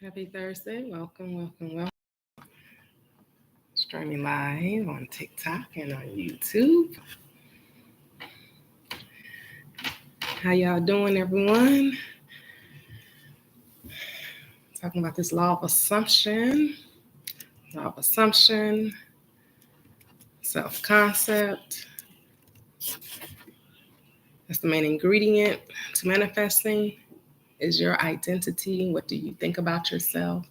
Happy Thursday. Welcome. Streaming live on TikTok and on YouTube. How y'all doing, everyone? Talking about this law of assumption. Self-concept. That's the main ingredient to manifesting is your identity. What do you think about yourself?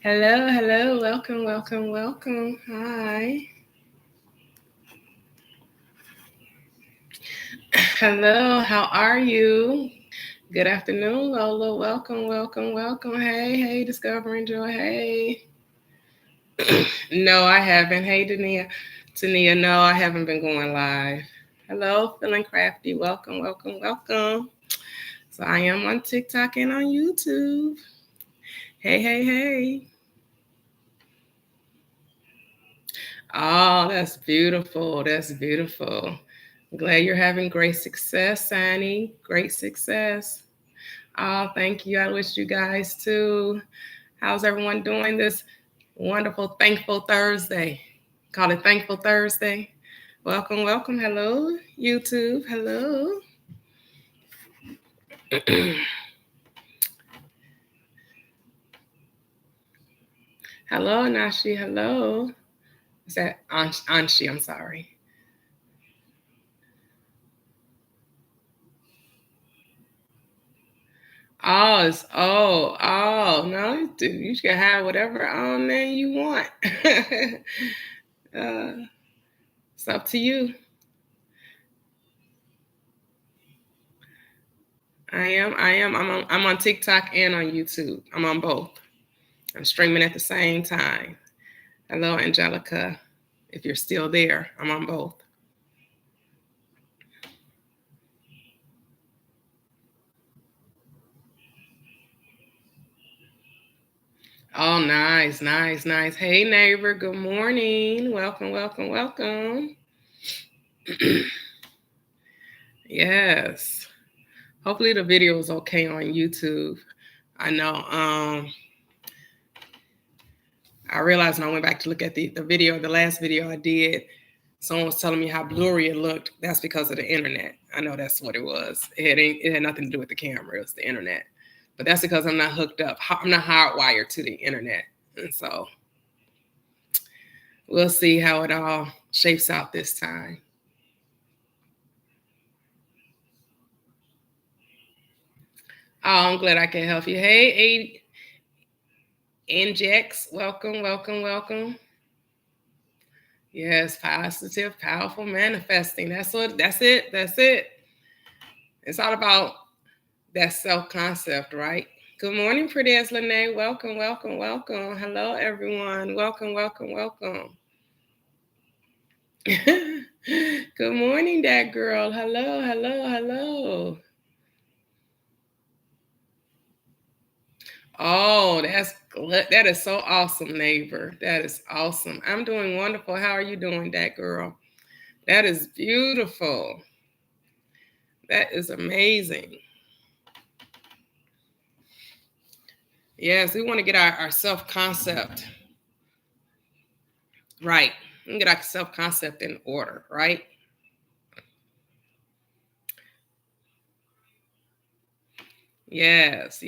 Hello. Welcome. Hi. Hello, how are you? Good afternoon, Lola. Welcome. Hey, Discovering Joy. Hey. No, I haven't. Hey, Tania, no, I haven't been going live. Hello, Feeling Crafty. Welcome. So I am on TikTok and on YouTube. Hey. Oh, that's beautiful. I'm glad you're having great success, Sani. Great success. Oh, thank you. I wish you guys too. How's everyone doing this wonderful, thankful Thursday? Call it Thankful Thursday. Welcome. Hello, YouTube. Hello. Hello, Nashi. Hello. Is that Anshi? I'm sorry. No, you can have whatever name you want. It's up to you. I am. I'm on TikTok and on YouTube. I'm on both. I'm streaming at the same time. Hello, Angelica. If you're still there, I'm on both. Oh, nice. Hey, neighbor. Good morning. Welcome. Yes. Hopefully the video is okay on YouTube. I know. I realized when I went back to look at the video, the last video I did, someone was telling me how blurry it looked. That's because of the internet. I know that's what it was. It had nothing to do with the camera. It was the internet. But that's because I'm not hooked up. I'm not hardwired to the internet. And so we'll see how it all shapes out this time. Oh, I'm glad I can help you. Hey, Injects, welcome. Yes, positive, powerful manifesting. That's it. It's all about that self-concept, right? Good morning, pretty as Lene. Welcome. Hello, everyone. Welcome. Good morning, that girl. Hello. Oh, that is so awesome, neighbor. That is awesome. I'm doing wonderful. How are you doing, that girl? That is beautiful. That is amazing. Yes, we want to get our self-concept right. We get our self-concept in order, right? Yes.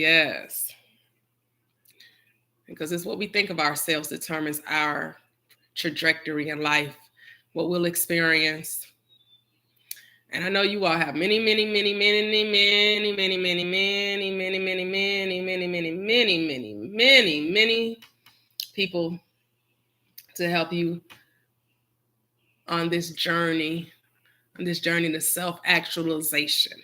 Because it's what we think of ourselves determines our trajectory in life, what we'll experience. And I know you all have many people to help you on this journey to self-actualization.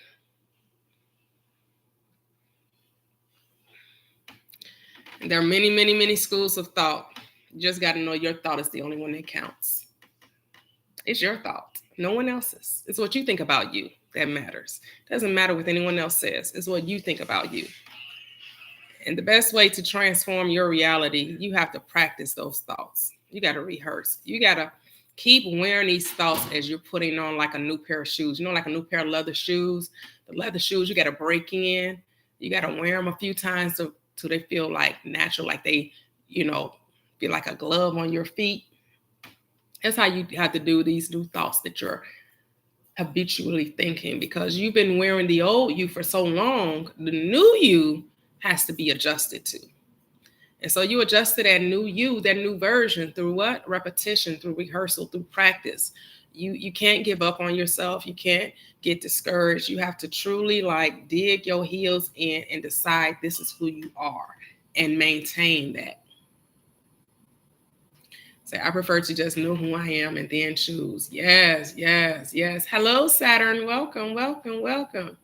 And there are many schools of thought. You just got to know your thought is the only one that counts. It's your thought, no one else's. It's what you think about you that matters. It doesn't matter what anyone else says. It's what you think about you. And the best way to transform your reality, you have to practice those thoughts. You got to rehearse. You got to keep wearing these thoughts as you're putting on like a new pair of shoes. You know, like a new pair of leather shoes. The leather shoes, you got to break in. You got to wear them a few times to till they feel like natural, like they, feel like a glove on your feet. That's how you have to do these new thoughts that you're habitually thinking, because you've been wearing the old you for so long. The new you has to be adjusted to. And so you adjust to that new you, that new version, through what? Repetition, through rehearsal, through practice. You can't give up on yourself. You can't get discouraged. You have to truly dig your heels in and decide this is who you are and maintain that. Say, I prefer to just know who I am and then choose. Yes, yes, yes. Hello, Saturn. Welcome, welcome, welcome.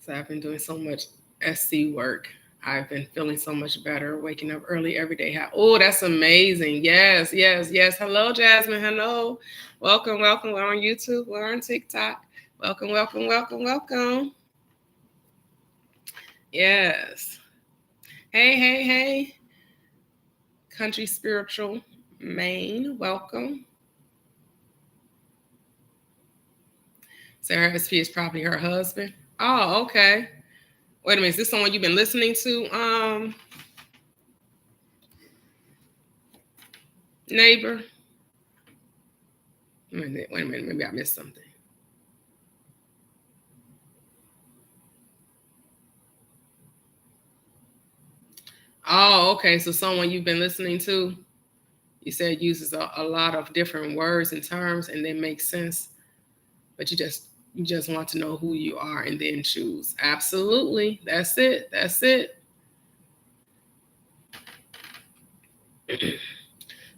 So I've been doing so much SC work. I've been feeling so much better, waking up early every day. Oh, that's amazing. Yes, yes, yes. Hello, Jasmine. Hello. Welcome, welcome. We're on YouTube. We're on TikTok. Welcome, welcome, welcome, welcome. Yes. Hey, hey, hey. Country Spiritual Maine. Welcome. Sarah SP is probably her husband. Oh, okay. Wait a minute. Is this someone you've been listening to? Neighbor. Wait a minute. Maybe I missed something. Oh, okay. So someone you've been listening to, you said uses a lot of different words and terms, and they make sense, but you just want to know who you are and then choose. Absolutely. That's it. That's it.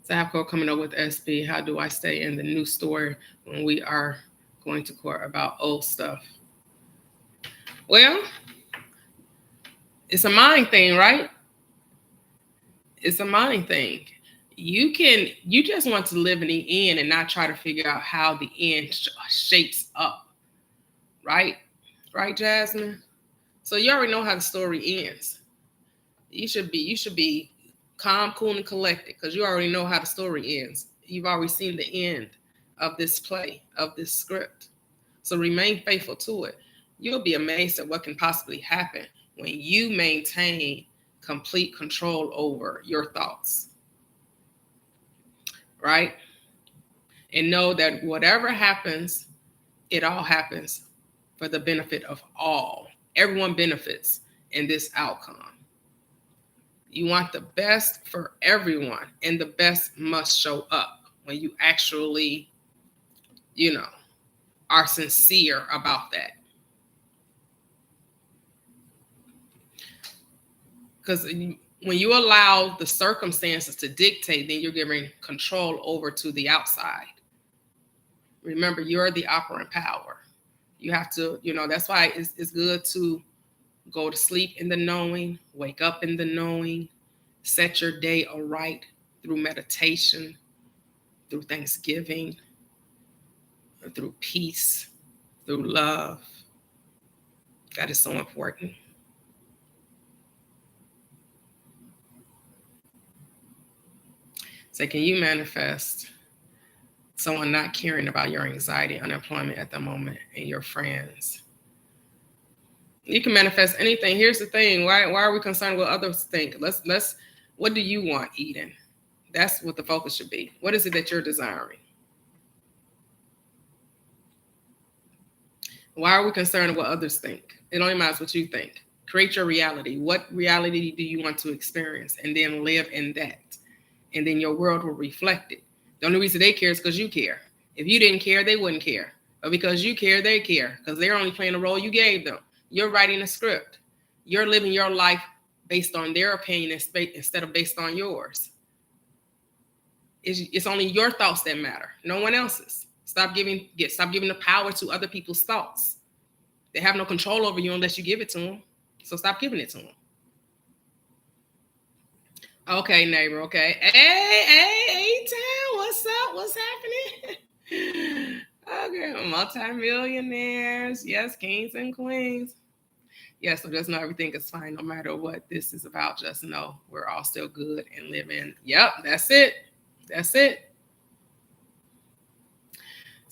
Zapco coming up with SB. How do I stay in the new story when we are going to court about old stuff? Well, it's a mind thing, right? It's a mind thing. You just want to live in the end and not try to figure out how the end shapes up. Right? Right, Jasmine? So you already know how the story ends. You should be calm, cool, and collected, because you already know how the story ends. You've already seen the end of this play, of this script. So remain faithful to it. You'll be amazed at what can possibly happen when you maintain complete control over your thoughts. Right? And know that whatever happens, it all happens for the benefit of all. Everyone benefits in this outcome. You want the best for everyone, and the best must show up when you actually, are sincere about that. Because when you allow the circumstances to dictate, then you're giving control over to the outside. Remember, you're the operant power. You have to, that's why it's good to go to sleep in the knowing, wake up in the knowing, set your day aright through meditation, through thanksgiving, through peace, through love. That is so important. So can you manifest someone not caring about your anxiety, unemployment at the moment, and your friends? You can manifest anything. Here's the thing. Why are we concerned with what others think? What do you want, Eden? That's what the focus should be. What is it that you're desiring? Why are we concerned with what others think? It only matters what you think. Create your reality. What reality do you want to experience? And then live in that. And then your world will reflect it. The only reason they care is because you care. If you didn't care, they wouldn't care. But because you care, they care. Because they're only playing the role you gave them. You're writing a script. You're living your life based on their opinion instead of based on yours. It's only your thoughts that matter, no one else's. Stop giving the power to other people's thoughts. They have no control over you unless you give it to them. So stop giving it to them. Okay, neighbor. Okay. Hey, A-Town, what's up? What's happening? Okay, multi-millionaires. Yes, kings and queens. Yes, so just know everything is fine no matter what this is about. Just know we're all still good and living. Yep, that's it. That's it.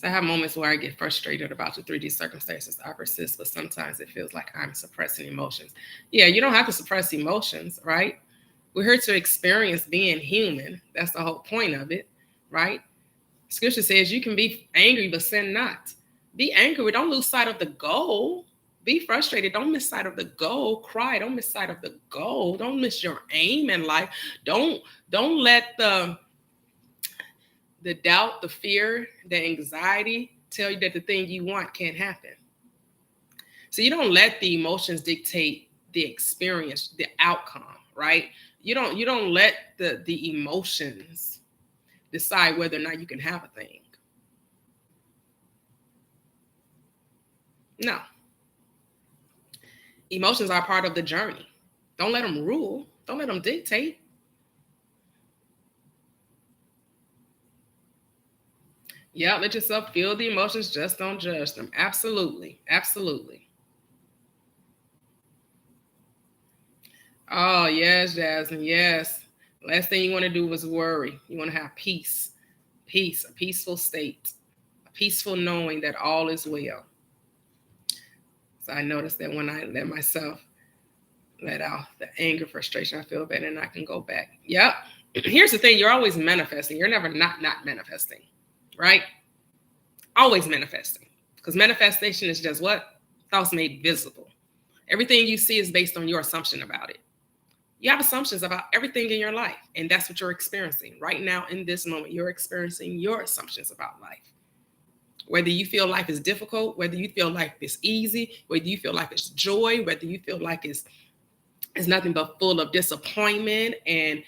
So I have moments where I get frustrated about the 3D circumstances I persist, but sometimes it feels like I'm suppressing emotions. Yeah, you don't have to suppress emotions, right? We're here to experience being human. That's the whole point of it, right? Scripture says you can be angry, but sin not. Be angry, don't lose sight of the goal. Be frustrated, don't miss sight of the goal. Cry, don't miss sight of the goal. Don't miss your aim in life. Don't let the doubt, the fear, the anxiety tell you that the thing you want can't happen. So you don't let the emotions dictate the experience, the outcome, right? You don't let the emotions decide whether or not you can have a thing. No. Emotions are part of the journey. Don't let them rule. Don't let them dictate. Yeah, let yourself feel the emotions, just don't judge them. Absolutely. Absolutely. Oh, yes, Jasmine. Yes. Last thing you want to do is worry. You want to have peace, peace, a peaceful state, a peaceful knowing that all is well. So I noticed that when I let myself let out the anger, frustration, I feel better and I can go back. Yep. Here's the thing, you're always manifesting. You're never not manifesting, right? Always manifesting. Because manifestation is just what? Thoughts made visible. Everything you see is based on your assumption about it. You have assumptions about everything in your life, and that's what you're experiencing right now in this moment. You're experiencing your assumptions about life. Whether you feel life is difficult, whether you feel life is easy, whether you feel like it's joy, whether you feel like it's nothing but full of disappointment and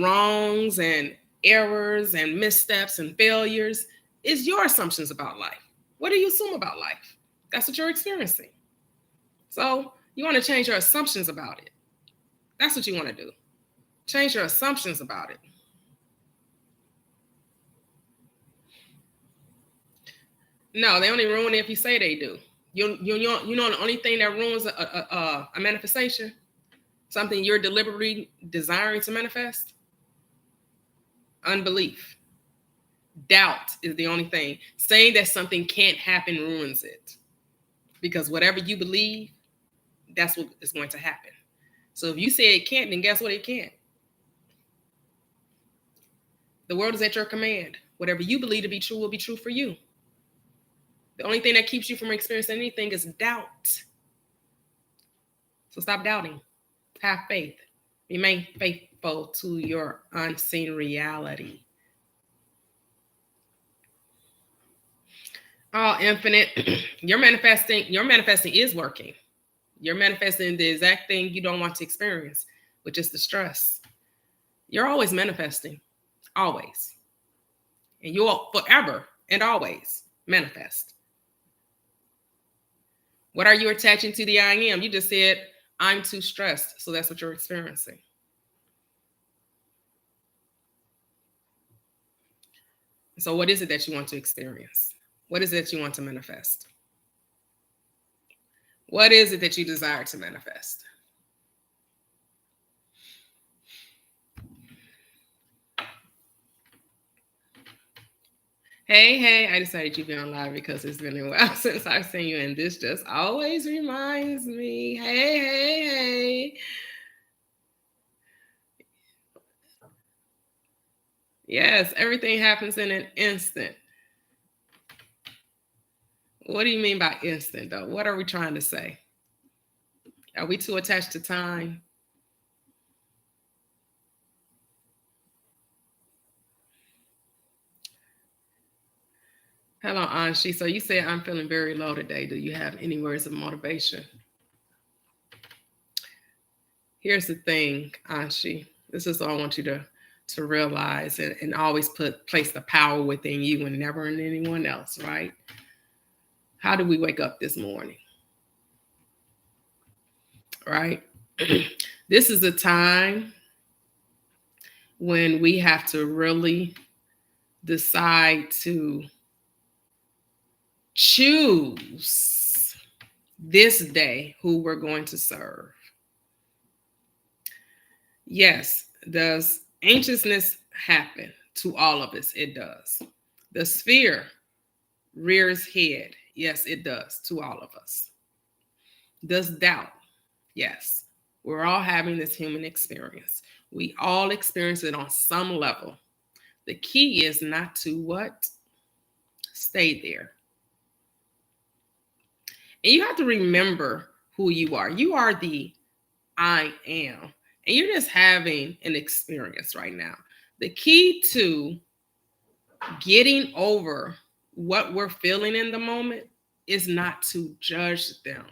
wrongs and errors and missteps and failures, is your assumptions about life. What do you assume about life? That's what you're experiencing. So you want to change your assumptions about it. That's what you want to do. Change your assumptions about it. No, they only ruin it if you say they do. You know the only thing that ruins a manifestation, something you're deliberately desiring to manifest, unbelief. Doubt is the only thing. Saying that something can't happen ruins it. Because whatever you believe, that's what is going to happen. So if you say it can't, then guess what? It can't. The world is at your command. Whatever you believe to be true will be true for you. The only thing that keeps you from experiencing anything is doubt. So stop doubting. Have faith. Remain faithful to your unseen reality. Oh, infinite. Your manifesting is working. You're manifesting the exact thing you don't want to experience, which is the stress. You're always manifesting. Always. And you'll forever and always manifest. What are you attaching to the I am? You just said, I'm too stressed. So that's what you're experiencing. So what is it that you want to experience? What is it that you want to manifest? What is it that you desire to manifest? Hey, I decided you'd be on live because it's been a while since I've seen you, and this just always reminds me. Hey. Yes, everything happens in an instant. What do you mean by instant, though? What are we trying to say? Are we too attached to time? Hello, Anshi. So you said I'm feeling very low today. Do you have any words of motivation? Here's the thing, Anshi. This is all I want you to realize and always place the power within you and never in anyone else, right? How did we wake up this morning? Right? This is a time when we have to really decide to choose this day who we're going to serve. Yes, does anxiousness happen to all of us? It does. Does fear rears head. Yes, it does to all of us. Does doubt? Yes. We're all having this human experience. We all experience it on some level. The key is not to what? Stay there. And you have to remember who you are. You are the I am. And you're just having an experience right now. The key to getting over what we're feeling in the moment is not to judge them.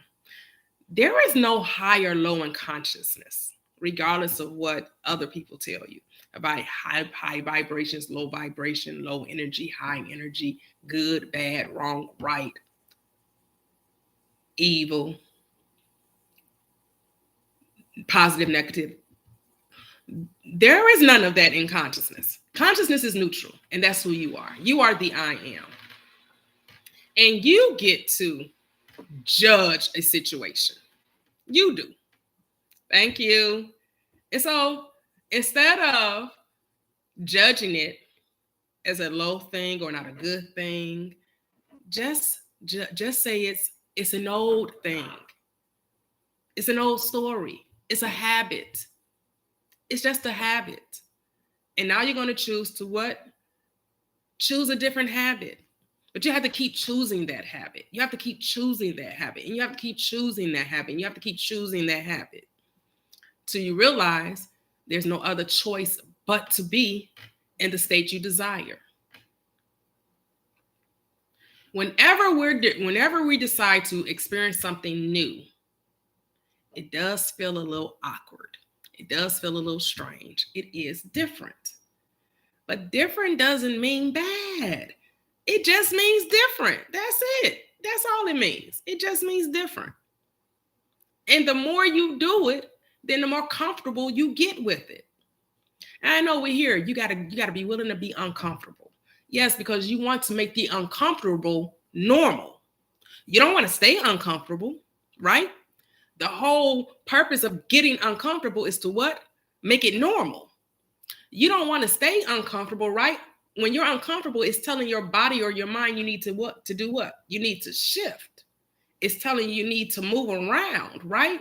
There is no high or low in consciousness, regardless of what other people tell you about high vibrations, low vibration, low energy, high energy, good, bad, wrong, right, evil, positive, negative. There is none of that in consciousness. Consciousness is neutral, and that's who you are. You are the I am. And you get to judge a situation. You do. Thank you. And so instead of judging it as a low thing or not a good thing, just say it's an old thing. It's an old story. It's a habit. It's just a habit. And now you're going to choose to what? Choose a different habit. But you have to keep choosing that habit. You have to keep choosing that habit. And you have to keep choosing that habit. And you have to keep choosing that habit. Till you realize there's no other choice but to be in the state you desire. Whenever we decide to experience something new, it does feel a little awkward. It does feel a little strange. It is different. But different doesn't mean bad. It just means different. That's it. That's all it means. It just means different. And the more you do it, then the more comfortable you get with it. And I know we're here. You gotta be willing to be uncomfortable. Yes, because you want to make the uncomfortable normal. You don't want to stay uncomfortable, right? The whole purpose of getting uncomfortable is to what? Make it normal. You don't want to stay uncomfortable, right? When you're uncomfortable, it's telling your body or your mind you need to what? To do what? You need to shift. It's telling you need to move around, right?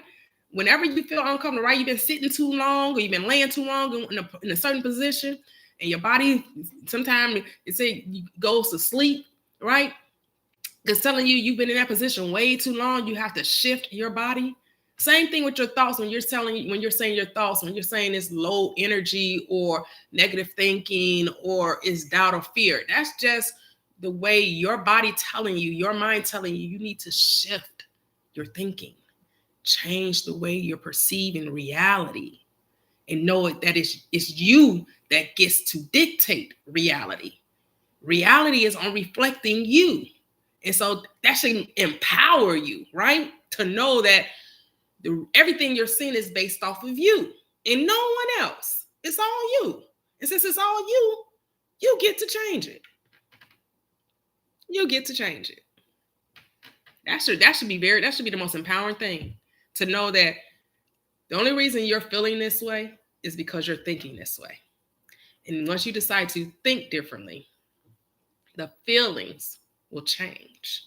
Whenever you feel uncomfortable, right? You've been sitting too long or you've been laying too long in a certain position and your body, sometimes it goes to sleep, right? It's telling you you've been in that position way too long. You have to shift your body. Same thing with your thoughts when you're saying your thoughts, when you're saying it's low energy or negative thinking or it's doubt or fear. That's just the way your body telling you, your mind telling you, you need to shift your thinking, change the way you're perceiving reality, and know that it's you that gets to dictate reality. Reality is on reflecting you. And so that should empower you, right? To know that everything you're seeing is based off of you and no one else. It's all you. And since it's all you, you get to change it. You get to change it. That should be the most empowering thing, to know that the only reason you're feeling this way is because you're thinking this way. And once you decide to think differently, the feelings will change.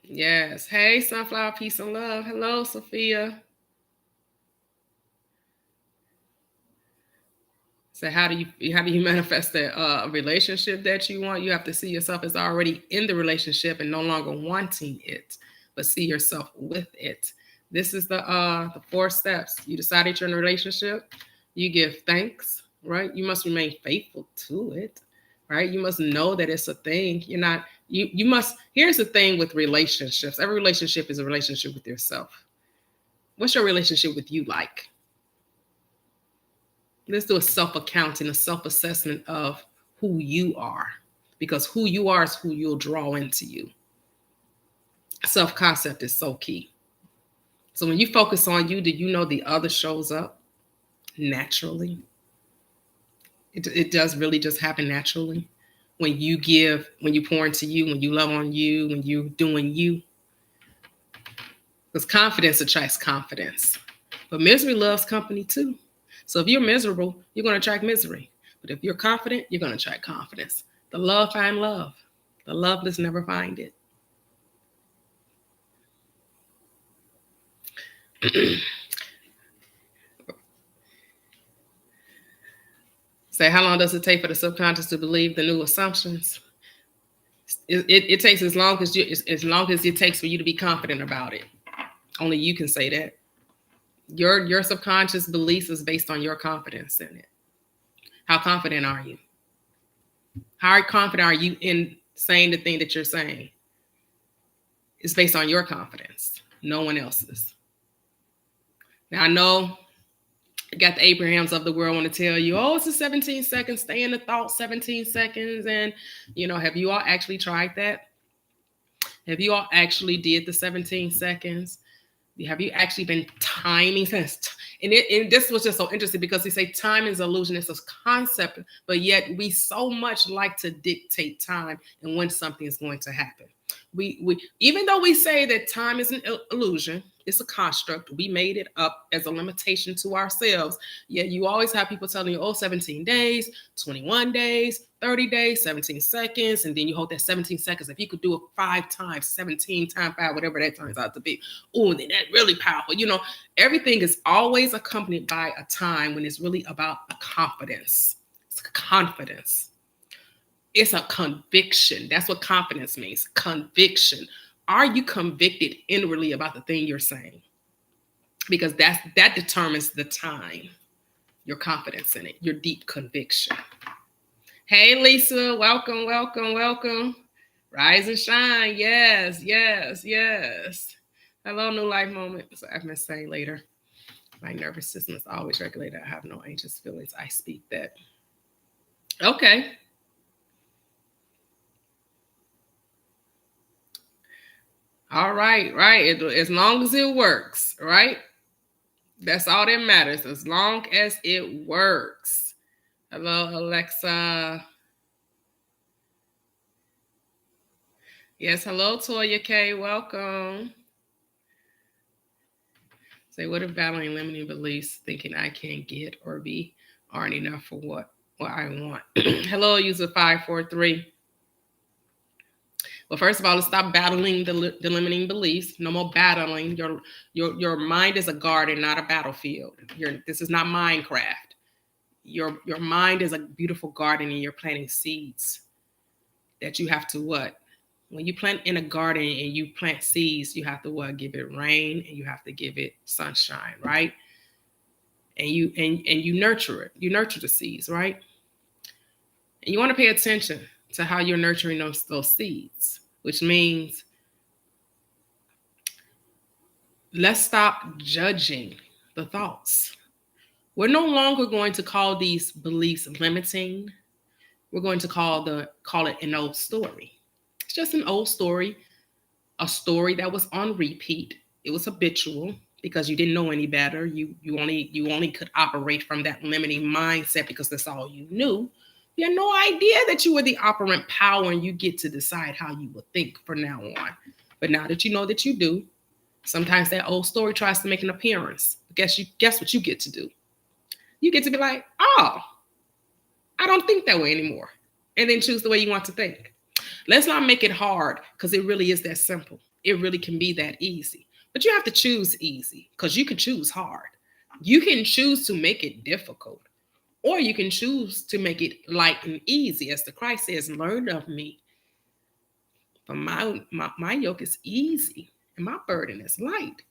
Yes. Hey, Sunflower, peace and love. Hello, Sophia. So how do you manifest that relationship that you want? You have to see yourself as already in the relationship and no longer wanting it, but see yourself with it. This is the 4 steps. You decided you're in a relationship. You give thanks, right? You must remain faithful to it, right? You must know that it's a thing. You must. Here's the thing with relationships. Every relationship is a relationship with yourself. What's your relationship with you like? Let's do a self-accounting, a self-assessment of who you are, because who you are is who you'll draw into you. Self-concept is so key. So when you focus on you, do you know the other shows up naturally? It does really just happen naturally. When you give, when you pour into you, when you love on you, when you're doing you. Because confidence attracts confidence. But misery loves company too. So if you're miserable, you're going to attract misery. But if you're confident, you're going to attract confidence. The love find love. The loveless never find it. Say, how long does it take for the subconscious to believe the new assumptions? It takes as long as it takes for you to be confident about it. Only you can say that. Your subconscious beliefs is based on your confidence in it. How confident are you? How confident are you in saying the thing that you're saying? It's based on your confidence, no one else's. Now I know you got the Abrahams of the world want to tell you, oh, it's a 17 seconds, stay in the thought 17 seconds. And, have you all actually tried that? Have you all actually did the 17 seconds? Have you actually been timing this? And this was just so interesting because they say time is illusion. It's a concept, but yet we so much like to dictate time and when something is going to happen. We even though we say that time is an illusion, it's a construct. We made it up as a limitation to ourselves. Yet you always have people telling you, oh, 17 days, 21 days, 30 days, 17 seconds. And then you hold that 17 seconds. If you could do it 5 times, 17 times 5, whatever that turns out to be. Oh, then that's really powerful. Everything is always accompanied by a time when it's really about a confidence. It's a confidence. It's a conviction. That's what confidence means. Conviction. Are you convicted inwardly about the thing you're saying? Because that determines the time, your confidence in it, your deep conviction. Hey, Lisa, welcome, welcome, welcome. Rise and shine. Yes, yes, yes. Hello, New Life Moment. So I must say later, my nervous system is always regulated. I have no anxious feelings. I speak that. Okay. All right, right. As long as it works, right? That's all that matters. As long as it works. Hello, Alexa. Yes, hello, Toya K. Welcome. Say, what if battling limiting beliefs, thinking I can't get or be aren't enough for what I want? Hello, user 543. Well, first of all, let's stop battling the limiting beliefs. No more battling. Your mind is a garden, not a battlefield. This is not Minecraft. Your mind is a beautiful garden, and you're planting seeds that you have to what? When you plant in a garden and you plant seeds, you have to what? Give it rain and you have to give it sunshine, right? And you nurture it. You nurture the seeds, right? And you want to pay attention to how you're nurturing those seeds, which means let's stop judging the thoughts. We're no longer going to call these beliefs limiting. We're going to call it an old story. It's just an old story, a story that was on repeat. It was habitual because you didn't know any better. You only could operate from that limiting mindset because that's all you knew. You had no idea that you were the operant power and you get to decide how you will think from now on. But now that you know that you do, sometimes that old story tries to make an appearance. Guess what you get to do? You get to be like, oh, I don't think that way anymore. And then choose the way you want to think. Let's not make it hard because it really is that simple. It really can be that easy. But you have to choose easy because you can choose hard. You can choose to make it difficult. Or you can choose to make it light and easy. As the Christ says, learn of me. For my yoke is easy and my burden is light.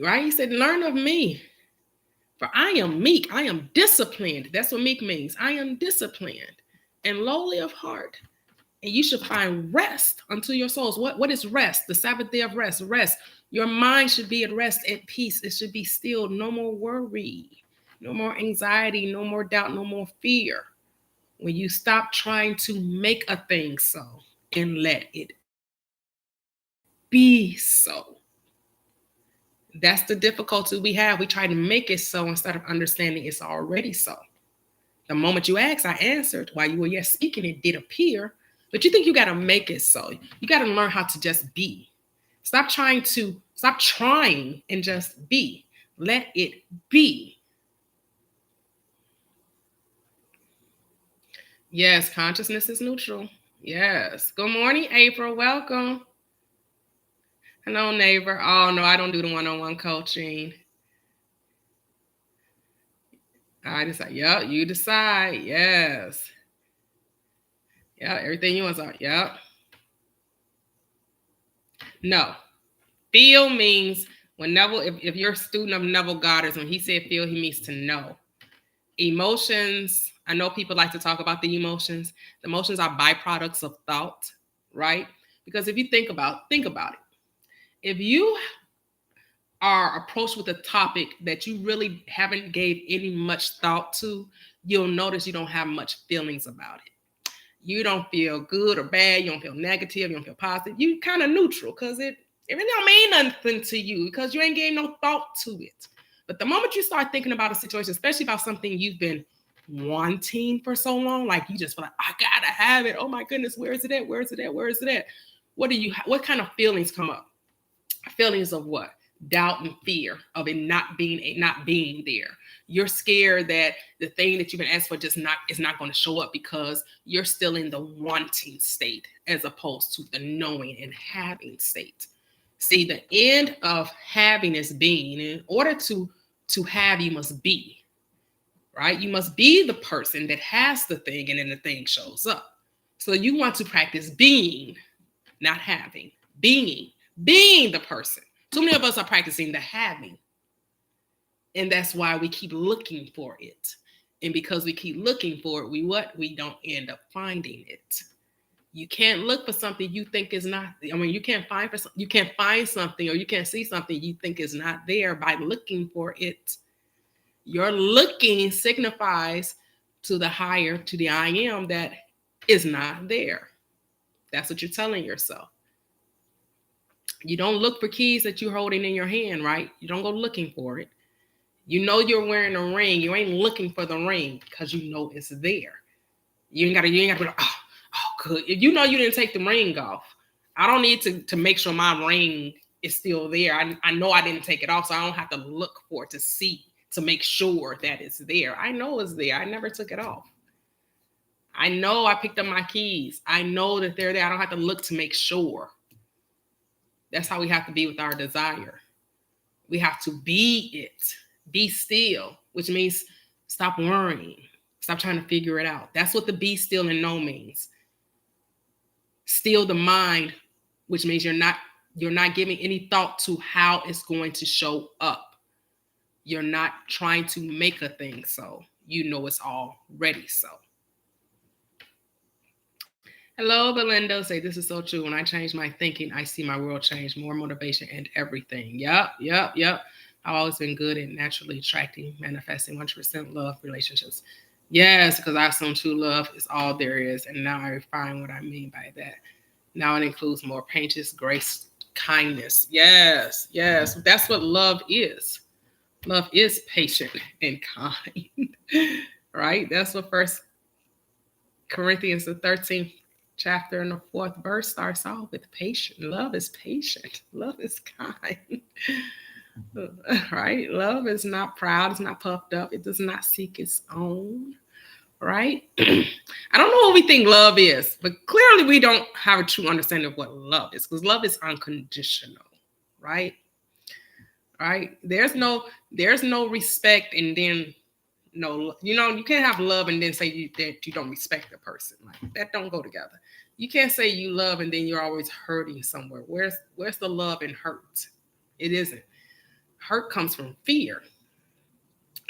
Right? He said, learn of me. For I am meek. I am disciplined. That's what meek means. I am disciplined and lowly of heart. And you should find rest unto your souls. What is rest? The Sabbath day of rest. Rest. Your mind should be at rest, at peace. It should be still. No more worry. No more anxiety, no more doubt, no more fear. When you stop trying to make a thing so and let it be so. That's the difficulty we have. We try to make it so instead of understanding it's already so. The moment you asked, I answered. While you were yet speaking, it did appear. But you think you got to make it so. You got to learn how to just be. Stop trying and just be. Let it be. Yes, consciousness is neutral. Yes. Good morning, April. Welcome. Hello, neighbor. Oh, no, I don't do the one-on-one coaching. I decide. Yep, you decide. Yes. Yeah, everything you want to. Yep. No. Feel means when Neville, if you're a student of Neville Goddard, when he said feel, he means to know. Emotions, I know people like to talk about the emotions. The emotions are byproducts of thought, right? Because if you think about it. If you are approached with a topic that you really haven't gave any much thought to, you'll notice you don't have much feelings about it. You don't feel good or bad. You don't feel negative. You don't feel positive. You kind of neutral because it really don't mean nothing to you because you ain't gave no thought to it. But the moment you start thinking about a situation, especially about something you've been wanting for so long, like you just feel like, I gotta have it. Oh my goodness, where is it at? Where is it at? Where is it at? What kind of feelings come up? Feelings of what? Doubt and fear of it not being there. You're scared that the thing that you've been asked for is not going to show up because you're still in the wanting state as opposed to the knowing and having state. See, the end of having is being. In order to have, you must be, right? You must be the person that has the thing and then the thing shows up. So you want to practice being, not having. Being the person. Too many of us are practicing the having. And that's why we keep looking for it. And because we keep looking for it, we don't end up finding it. You can't look for something you think is not. You can't find something or you can't see something you think is not there by looking for it. Your looking signifies to the higher, to the I am, that is not there. That's what you're telling yourself. You don't look for keys that you're holding in your hand, right? You don't go looking for it. You know you're wearing a ring. You ain't looking for the ring because you know it's there. You ain't gotta be like, good. If you know you didn't take the ring off, I don't need to make sure my ring is still there. I know I didn't take it off, so I don't have to look for it to see, to make sure that it's there. I know it's there. I never took it off. I know I picked up my keys. I know that they're there. I don't have to look to make sure. That's how we have to be with our desire. We have to be it. Be still, which means stop worrying. Stop trying to figure it out. That's what the be still and know means. Still the mind, which means you're not giving any thought to how it's going to show up. You're not trying to make a thing so. You know it's already so. Hello, Belinda. Say, this is so true. When I change my thinking, I see my world change, more motivation and everything. Yep. I've always been good at naturally attracting, manifesting 100% love relationships. Yes, because I assume true love is all there is. And now I refine what I mean by that. Now it includes more patience, grace, kindness. Yes. That's what love is. Love is patient and kind. Right? That's what First Corinthians, the 13th chapter and the 4th verse starts off with patient. Love is patient. Love is kind. Right? Love is not proud. It's not puffed up. It does not seek its own. Right? I don't know what we think love is, but clearly we don't have a true understanding of what love is, because love is unconditional. Right? Right? There's no respect and then no, you can't have love and then say that you don't respect the person. Like, that don't go together. You can't say you love and then you're always hurting somewhere. Where's the love and hurt? It isn't. Hurt comes from fear,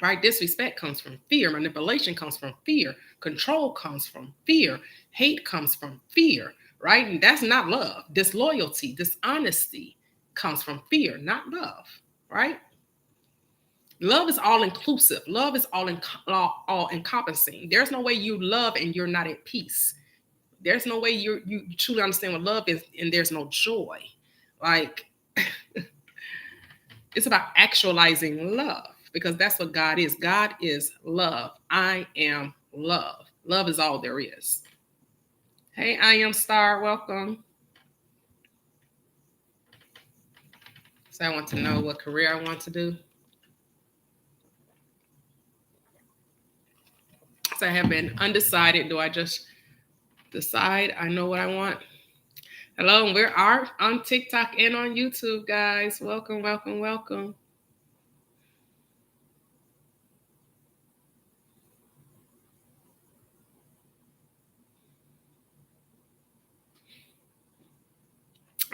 right? Disrespect comes from fear. Manipulation comes from fear. Control comes from fear. Hate comes from fear, right? And that's not love. Disloyalty, dishonesty comes from fear, not love, right? Love is all inclusive. Love is all encompassing. There's no way you love and you're not at peace. There's no way you truly understand what love is and there's no joy. Like, it's about actualizing love, because that's what God is. God is love. I am love. Love is all there is. Hey, I am Star. Welcome. So I want to know what career I want to do. I have been undecided. Do I just decide I know what I want? Hello, and we are on TikTok and on YouTube, guys. Welcome, welcome, welcome.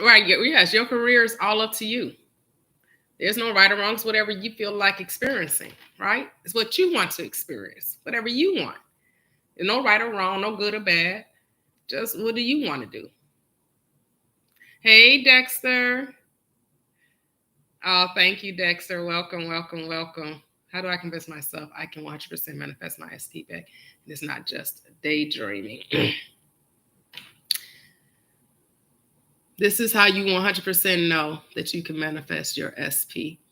Right, yes, your career is all up to you. There's no right or wrong. It's whatever you feel like experiencing, right? It's what you want to experience, whatever you want. There's no right or wrong, no good or bad. Just what do you want to do? Hey, Dexter. Oh, thank you, Dexter. Welcome, welcome, welcome. How do I convince myself I can 100% manifest my SP back? And it's not just daydreaming. This is how you 100% know that you can manifest your SP.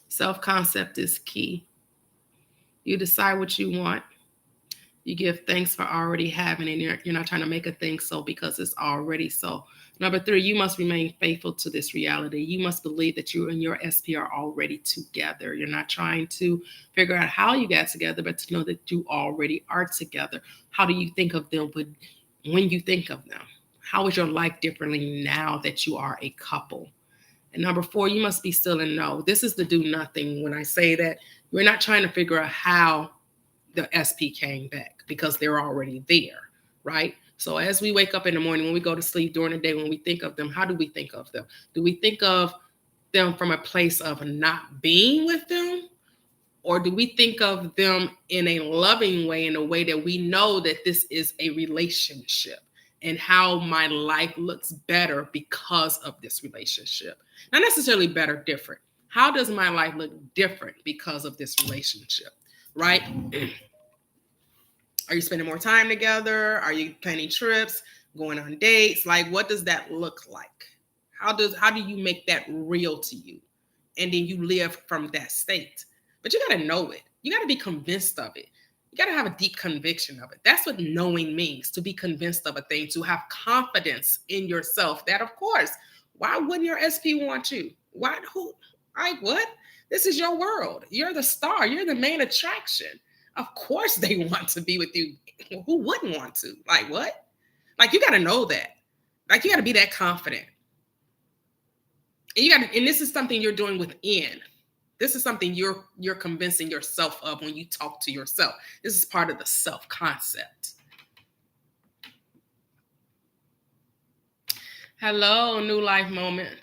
Self-concept is key. You decide what you want. You give thanks for already having it. You're not trying to make a thing so because it's already so. Number 3, you must remain faithful to this reality. You must believe that you and your SP are already together. You're not trying to figure out how you got together, but to know that you already are together. How do you think of them when you think of them? How is your life differently now that you are a couple? And number 4, you must be still and know. This is the do nothing. When I say that, we're not trying to figure out how the SP came back because they're already there, right? So as we wake up in the morning, when we go to sleep, during the day, when we think of them, how do we think of them? Do we think of them from a place of not being with them? Or do we think of them in a loving way, in a way that we know that this is a relationship and how my life looks better because of this relationship? Not necessarily better, different. How does my life look different because of this relationship, right? Are you spending more time together? Are you planning trips, going on dates? Like, what does that look like? How do you make that real to you? And then you live from that state. But you got to know it. You got to be convinced of it. You got to have a deep conviction of it. That's what knowing means, to be convinced of a thing, to have confidence in yourself. That, of course, why wouldn't your SP want you? Why? Who? What? This is your world. You're the star. You're the main attraction. Of course they want to be with you. Who wouldn't want to? Like, what? Like, you got to know that. Like, you got to be that confident. And this is something you're doing within. This is something you're convincing yourself of when you talk to yourself. This is part of the self-concept. Hello, New Life Moment.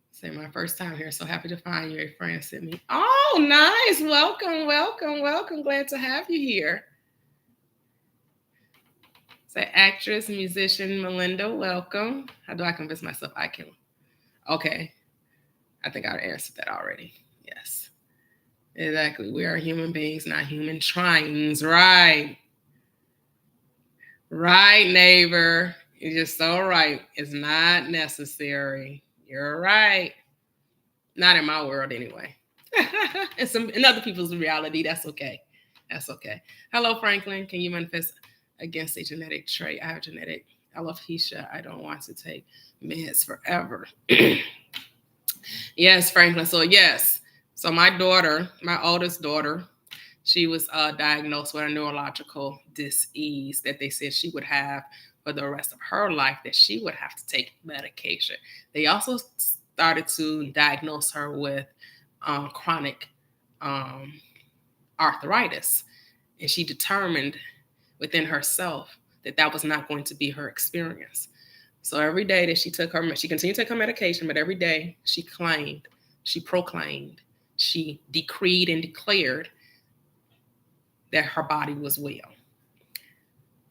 Say my first time here. So happy to find you. A friend sent me. Oh, nice. Welcome, welcome, welcome. Glad to have you here. Say actress, musician, Melinda, welcome. How do I convince myself I can? Okay. I think I answered that already. Yes. Exactly. We are human beings, not human tryings. Right. Right, neighbor. You're just so right. It's not necessary. You're right. Not in my world, anyway. In other people's reality, that's okay. That's okay. Hello, Franklin. Can you manifest against a genetic trait? I have genetic alopecia. I don't want to take meds forever. Yes, Franklin. So yes. So my daughter, my oldest daughter, she was diagnosed with a neurological disease that they said she would have for the rest of her life, that she would have to take medication. They also started to diagnose her with chronic arthritis. And she determined within herself that that was not going to be her experience. So every day that she continued to take her medication, but every day she proclaimed, she decreed and declared that her body was well.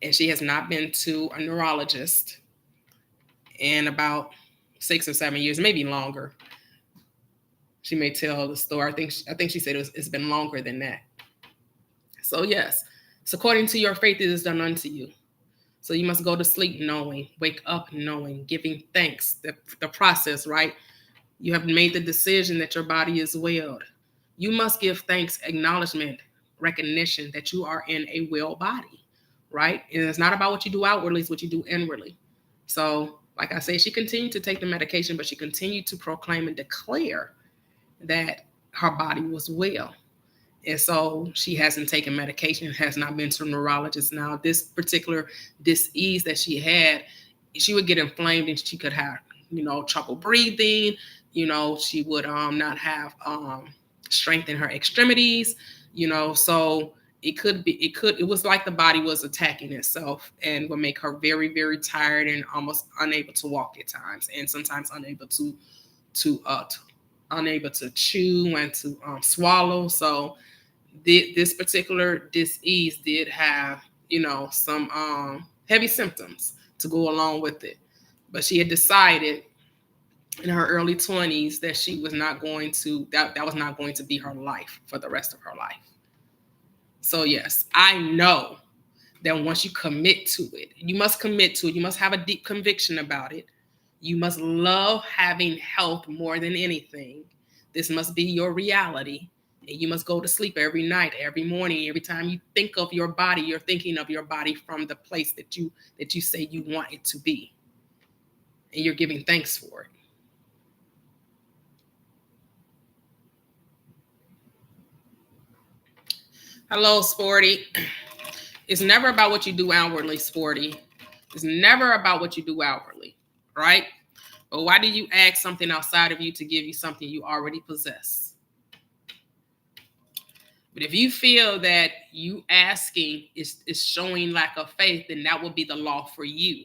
And she has not been to a neurologist in about 6 or 7 years, maybe longer. She may tell the story. I think she said it's been longer than that. So yes, so according to your faith, it is done unto you. So you must go to sleep knowing, wake up knowing, giving thanks, the process, right? You have made the decision that your body is well. You must give thanks, acknowledgement, recognition that you are in a well body, right? And it's not about what you do outwardly, it's what you do inwardly. So, like I say, she continued to take the medication, but she continued to proclaim and declare that her body was well. And so she hasn't taken medication, has not been to a neurologist. Now, this particular disease that she had, she would get inflamed and she could have, trouble breathing. She would not have strength in her extremities, so it was like the body was attacking itself and would make her very, very tired and almost unable to walk at times, and sometimes unable to chew and to swallow. So this particular disease did have, some heavy symptoms to go along with it. But she had decided in her early 20s that she was not going to, that was not going to be her life for the rest of her life. So yes, I know that once you commit to it, you must commit to it. You must have a deep conviction about it. You must love having health more than anything. This must be your reality. And you must go to sleep every night, every morning, every time you think of your body, you're thinking of your body from the place that you say you want it to be. And you're giving thanks for it. Hello, Sporty. It's never about what you do outwardly, Sporty. It's never about what you do outwardly, right? But why do you ask something outside of you to give you something you already possess? But if you feel that you asking is showing lack of faith, then that will be the law for you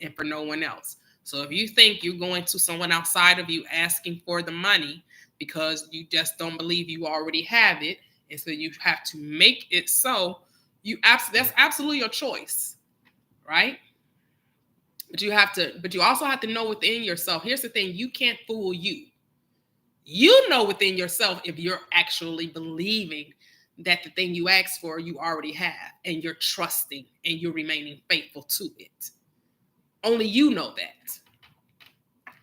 and for no one else. So if you think you're going to someone outside of you asking for the money because you just don't believe you already have it, and so you have to make it so, that's absolutely your choice, right? But you also have to know within yourself. Here's the thing, you can't fool you. You know within yourself if you're actually believing that the thing you asked for, you already have, and you're trusting and you're remaining faithful to it. Only you know that.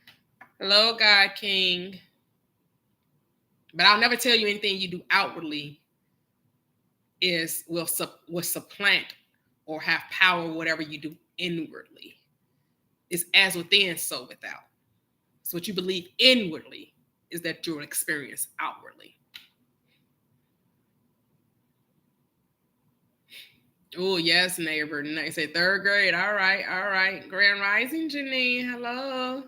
Hello, God King. But I'll never tell you anything you do outwardly will supplant or have power, whatever you do inwardly. It's as within, so without. So what you believe inwardly is that you'll experience outwardly. Oh, yes, neighbor. They say third grade. All right. Grand Rising, Janine. Hello.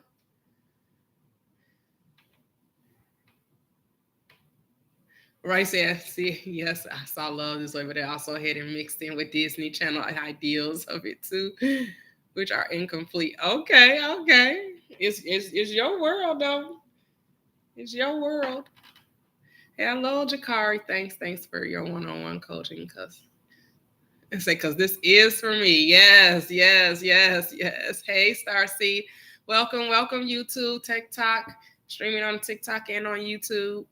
Right, see, yes, I saw Love This Way, but they also had it mixed in with Disney Channel ideals of it too, which are incomplete. Okay. It's your world, though. It's your world. Hello, Jakari. Thanks for your one-on-one coaching, because this is for me. Yes. Hey, Starseed. Welcome, YouTube, TikTok, streaming on TikTok and on YouTube.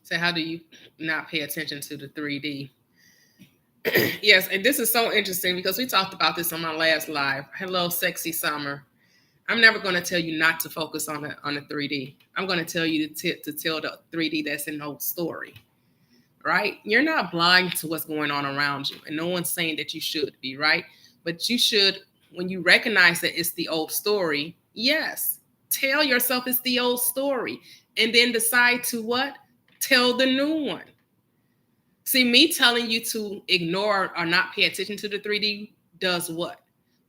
So how do you not pay attention to the 3D? Yes, and this is so interesting because we talked about this on my last live. Hello, Sexy Summer. I'm never going to tell you not to focus on the 3D. I'm going to tell you to tell the 3D that's in the old story, right? You're not blind to what's going on around you, and no one's saying that you should be, right? But you should, when you recognize that it's the old story, yes, tell yourself it's the old story, and then decide to what? Tell the new one. See, me telling you to ignore or not pay attention to the 3D does what?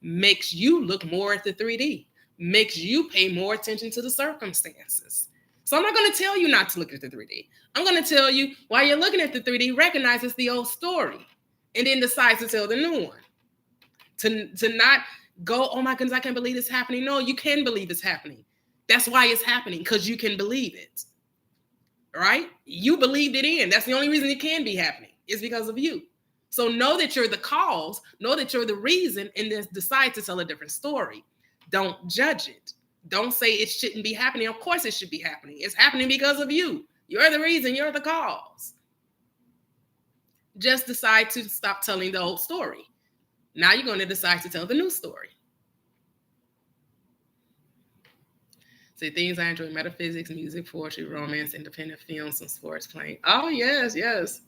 Makes you look more at the 3D, makes you pay more attention to the circumstances. So I'm not going to tell you not to look at the 3D. I'm going to tell you while you're looking at the 3D, recognize it's the old story, and then decide to tell the new one. To not go, oh my goodness, I can't believe it's happening. No, you can believe it's happening. That's why it's happening, because you can believe it. Right? You believed it in. That's the only reason it can be happening. It's because of you. So know that you're the cause, know that you're the reason, and then decide to tell a different story. Don't judge it. Don't say it shouldn't be happening. Of course it should be happening. It's happening because of you. You're the reason. You're the cause. Just decide to stop telling the old story. Now you're going to decide to tell the new story. Say things I enjoy: metaphysics, music, poetry, romance, independent films, and sports playing. Oh, yes.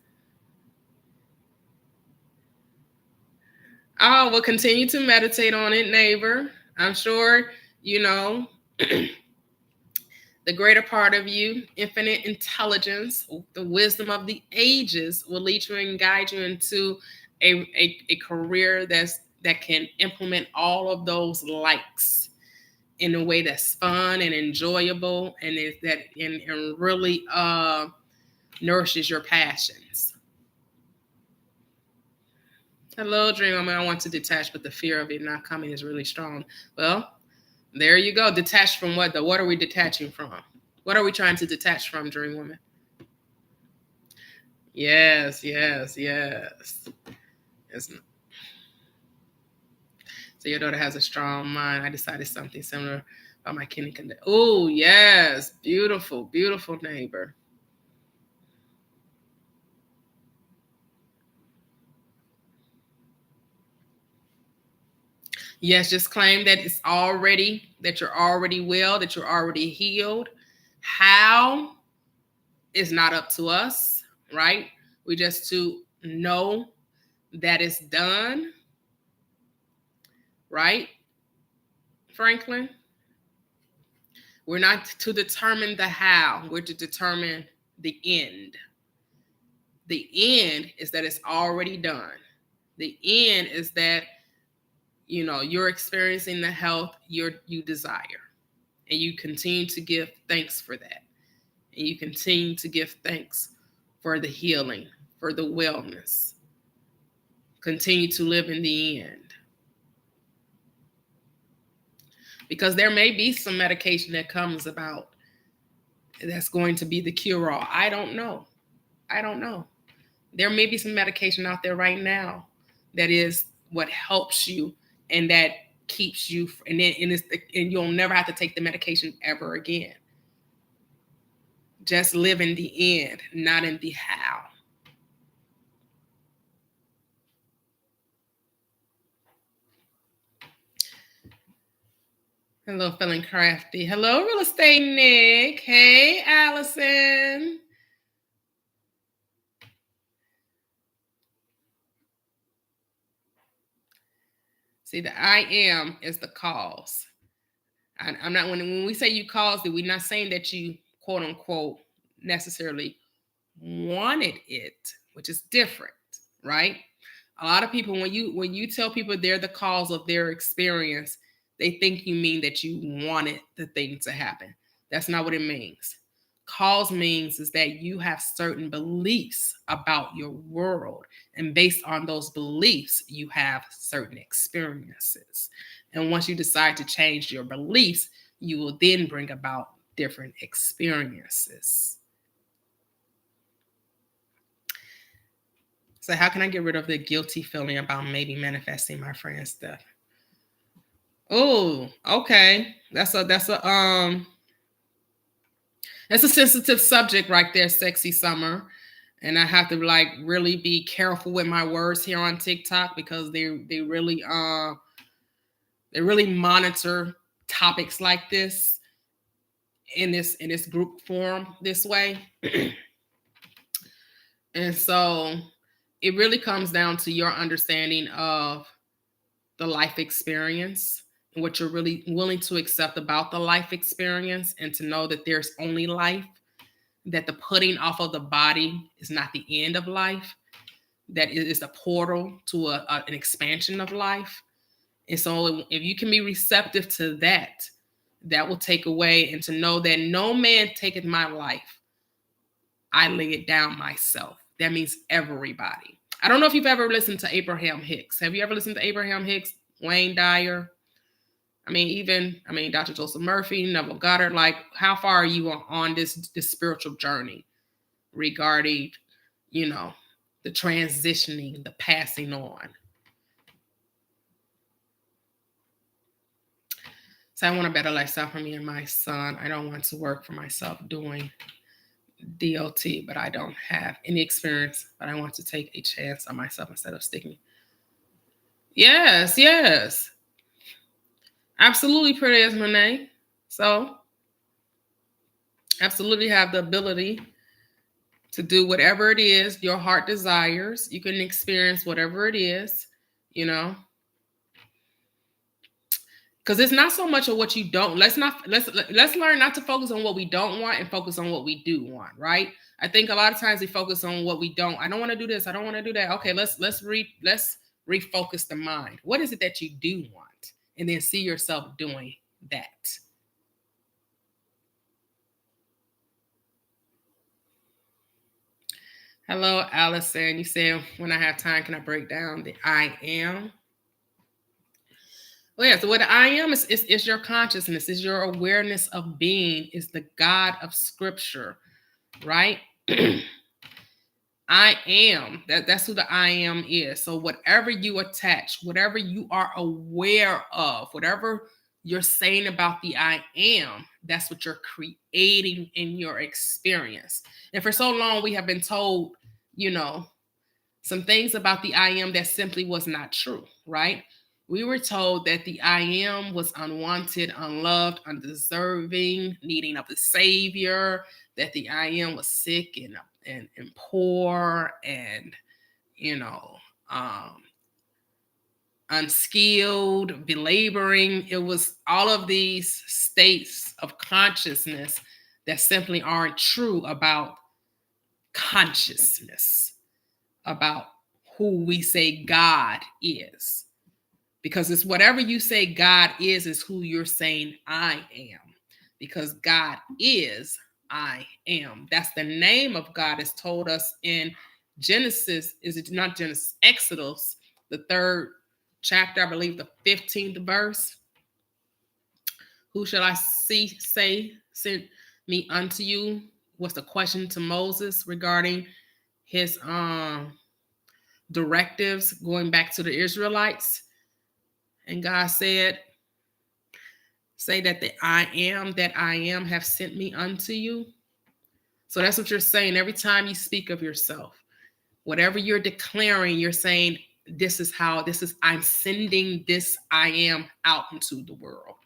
Oh, we'll continue to meditate on it, neighbor. I'm sure, you know, the greater part of you, infinite intelligence, the wisdom of the ages will lead you and guide you into a career that can implement all of those likes in a way that's fun and enjoyable and really nourishes your passions. Hello, dream. I want to detach, but the fear of it not coming is really strong. Well, there you go. Detached from what? What are we detaching from? What are we trying to detach from, dream woman? Yes, yes, yes. It's, so your daughter has a strong mind. I decided something similar about my kidney condition. Oh, yes. Beautiful, beautiful neighbor. Yes, just claim that that you're already well, that you're already healed. How is not up to us, right? We just to know that it's done, right, Franklin? We're not to determine the how, we're to determine the end. The end is that it's already done. The end is that you're experiencing the health you desire, and you continue to give thanks for that, and you continue to give thanks for the healing, for the wellness. Continue to live in the end, because there may be some medication that comes about that's going to be the cure-all. I don't know. There may be some medication out there right now that is what helps you and that keeps you, and you'll never have to take the medication ever again. Just live in the end, not in the how. Hello, feeling crafty. Hello, real estate Nick. Hey, Allison. See, the I am is the cause. I'm not, when we say you caused it, we're not saying that you quote unquote necessarily wanted it, which is different, right? A lot of people, when you tell people they're the cause of their experience, they think you mean that you wanted the thing to happen. That's not what it means. Cause means is that you have certain beliefs about your world, and based on those beliefs, you have certain experiences. And once you decide to change your beliefs, you will then bring about different experiences. So how can I get rid of the guilty feeling about maybe manifesting my friend's death? Oh, okay. That's a sensitive subject right there, Sexy Summer. And I have to really be careful with my words here on TikTok, because they really monitor topics like this in this group form this way. And so it really comes down to your understanding of the life experience and what you're really willing to accept about the life experience, and to know that there's only life, that the putting off of the body is not the end of life, that it is a portal to an expansion of life. And so if you can be receptive to that, that will take away, and to know that no man taketh my life, I lay it down myself. That means everybody. I don't know if you've ever listened to Abraham Hicks. Have you ever listened to Abraham Hicks, Wayne Dyer? Dr. Joseph Murphy, Neville Goddard. Like, how far are you on this spiritual journey regarding, the transitioning, the passing on? So I want a better lifestyle for me and my son. I don't want to work for myself doing DOT, but I don't have any experience. But I want to take a chance on myself instead of sticking. Yes, yes. Absolutely, pretty as Monet. So absolutely have the ability to do whatever it is your heart desires. You can experience whatever it is, Because it's not so much of what you don't. Let's learn not to focus on what we don't want and focus on what we do want, right? I think a lot of times we focus on what we don't. I don't want to do this. I don't want to do that. Okay, let's refocus the mind. What is it that you do want? And then see yourself doing that. Hello, Allison. You said, when I have time, can I break down the I am? Well, yeah, so what I am is your consciousness, is your awareness of being, is the God of Scripture, right? I am, that's who the I am is. So whatever you attach, whatever you are aware of, whatever you're saying about the I am, that's what you're creating in your experience. And for so long, we have been told, some things about the I am that simply was not true, right? We were told that the I am was unwanted, unloved, undeserving, needing of the Savior, that the I am was sick and poor and, unskilled, belaboring. It was all of these states of consciousness that simply aren't true about consciousness, about who we say God is. Because it's whatever you say God is who you're saying I am. Because God is I am. That's the name of God, is told us in Genesis. Is it not Genesis? Exodus, the 3rd chapter, I believe the 15th verse. Who shall I say sent me unto you? Was the question to Moses regarding his directives going back to the Israelites. And God said, say that the I am have sent me unto you. So that's what you're saying every time you speak of yourself. Whatever you're declaring, you're saying, I'm sending this I am out into the world.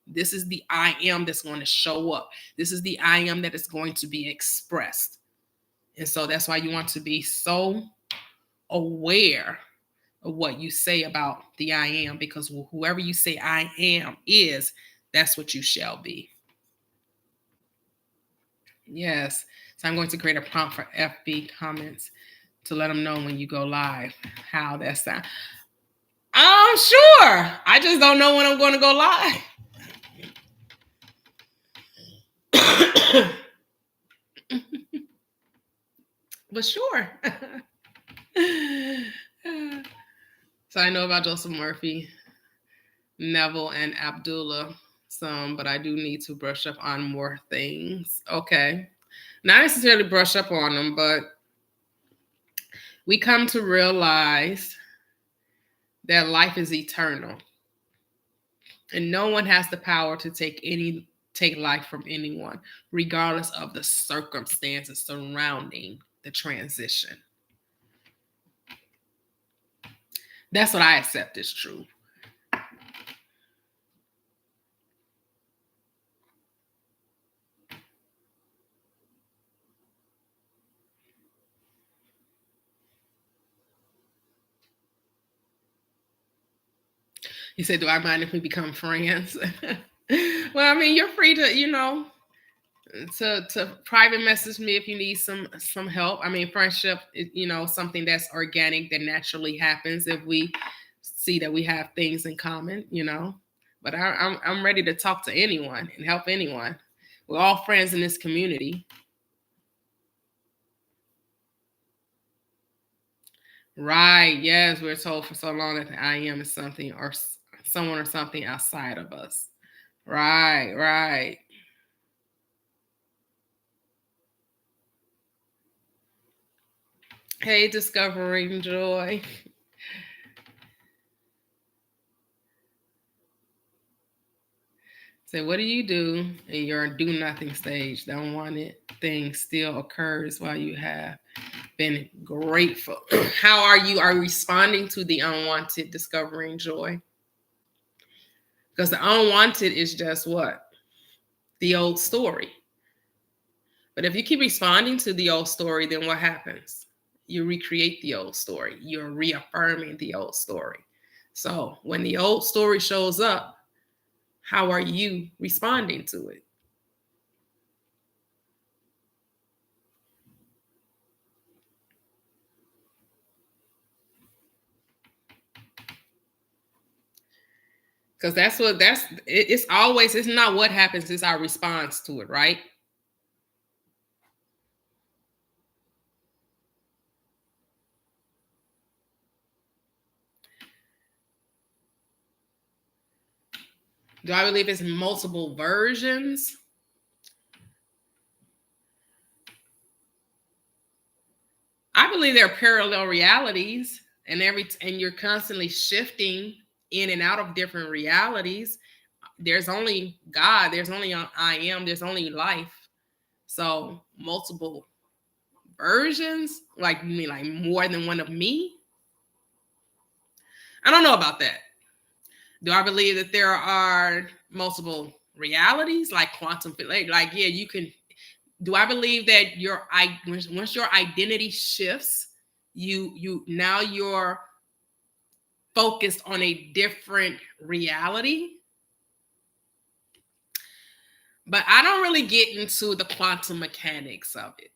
This is the I am that's going to show up. This is the I am that is going to be expressed. And so that's why you want to be so aware of what you say about the I am, because whoever you say I am is, that's what you shall be. Yes. So I'm going to create a prompt for FB comments to let them know when you go live how that sounds. I'm sure. I just don't know when I'm going to go live. But sure. So I know about Joseph Murphy, Neville, and Abdullah some, but I do need to brush up on more things. Okay. Not necessarily brush up on them, but we come to realize that life is eternal. And no one has the power to take life from anyone, regardless of the circumstances surrounding the transition. That's what I accept is true. He said, do I mind if we become friends? Well, I mean, you're free to, to private message me if you need some help. I mean, friendship is, something that's organic, that naturally happens if we see that we have things in common, But I'm ready to talk to anyone and help anyone. We're all friends in this community. Right. Yes, we're told for so long that the I am is something or someone or something outside of us. Right. Hey, Discovering Joy. So what do you do in your do nothing stage? The unwanted thing still occurs while you have been grateful. How are you responding to the unwanted, discovering joy? Because the unwanted is just what? The old story. But if you keep responding to the old story, then what happens? You recreate the old story. You're reaffirming the old story. So when the old story shows up, How are you responding to it? Because it's always, it's not what happens, it's our response to it, right? Do I believe it's multiple versions? I believe there are parallel realities, and you're constantly shifting in and out of different realities. There's only God, there's only I am, there's only life. So multiple versions, like you mean like more than one of me? I don't know about that. Do I believe that there are multiple realities, like quantum, like yeah, you can. Do I believe that once your identity shifts, you're focused on a different reality? But I don't really get into the quantum mechanics of it.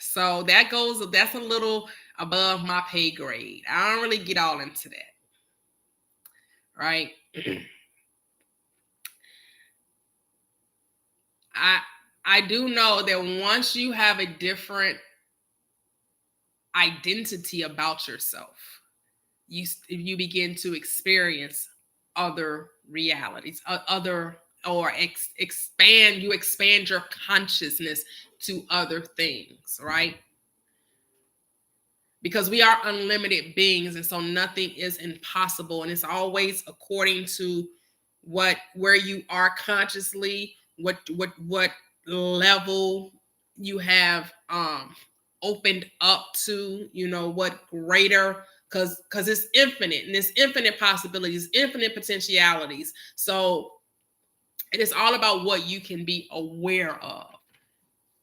So that's a little above my pay grade. I don't really get all into that. Right? I I do know that once you have a different identity about yourself, you begin to experience other realities, other or expand. You expand your consciousness to other things, right? Because we are unlimited beings, and so nothing is impossible, and it's always according to where you are consciously, what level you have opened up to, what greater, because it's infinite, and it's infinite possibilities, infinite potentialities. So it is all about what you can be aware of.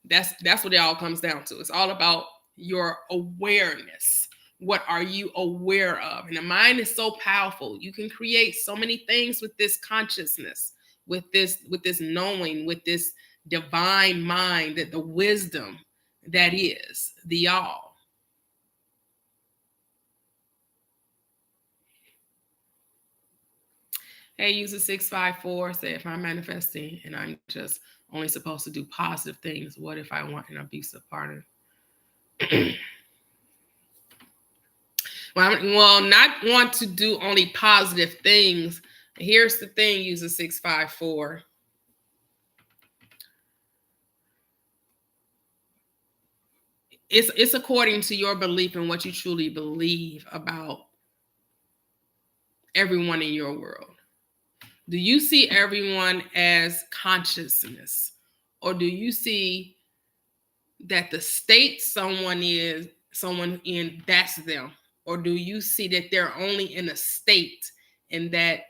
That's what it all comes down to. It's all about your awareness. What are you aware of? And the mind is so powerful. You can create so many things with this consciousness, with this knowing, with this divine mind, that the wisdom that is the all. Hey, user 654 say, if I'm manifesting and I'm just only supposed to do positive things, what if I want an abusive partner? Well, not want to do only positive things. Here's the thing, user 654. It's according to your belief and what you truly believe about everyone in your world. Do you see everyone as consciousness? Or do you see that the state someone in, that's them? Or do you see that they're only in a state, and that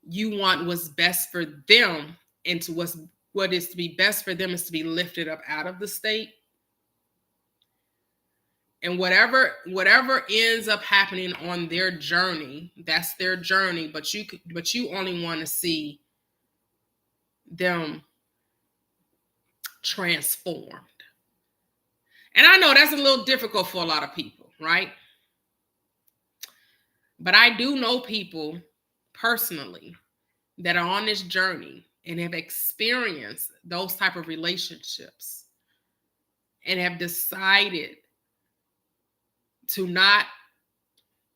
you want what's best for them, and to what is to be best for them is to be lifted up out of the state? And whatever ends up happening on their journey, that's their journey, but you only want to see them transformed. And I know that's a little difficult for a lot of people, right? But I do know people personally that are on this journey and have experienced those type of relationships and have decided to not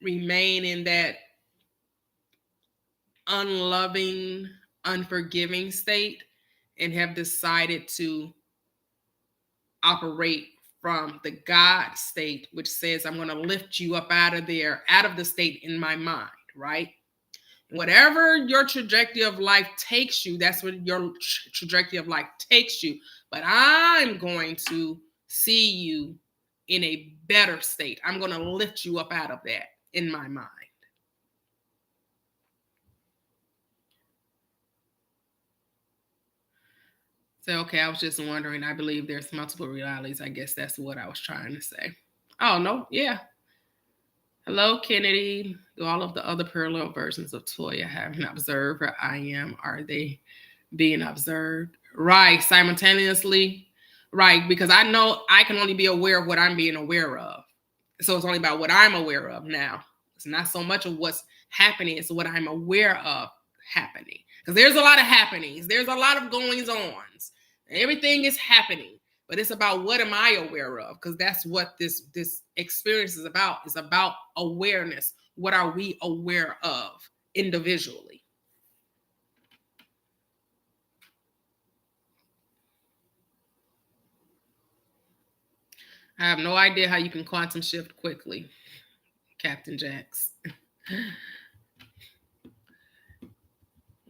remain in that unloving, unforgiving state, and have decided to operate from the God state, which says, I'm going to lift you up out of there, out of the state in my mind, right? Whatever your trajectory of life takes you, that's what your trajectory of life takes you. But I'm going to see you in a better state. I'm going to lift you up out of that in my mind. So, okay, I was just wondering. I believe there's multiple realities. I guess that's what I was trying to say. Oh, no. Yeah. Hello, Kennedy. Do all of the other parallel versions of Toya have an observer? I am. Are they being observed? Right, simultaneously. Right, because I know I can only be aware of what I'm being aware of. So it's only about what I'm aware of now. It's not so much of what's happening, it's what I'm aware of happening. Because there's a lot of happenings, there's a lot of goings ons. Everything is happening. But it's about what am I aware of? Because that's what this experience is about. It's about awareness. What are we aware of individually? I have no idea how you can quantum shift quickly, Captain Jax.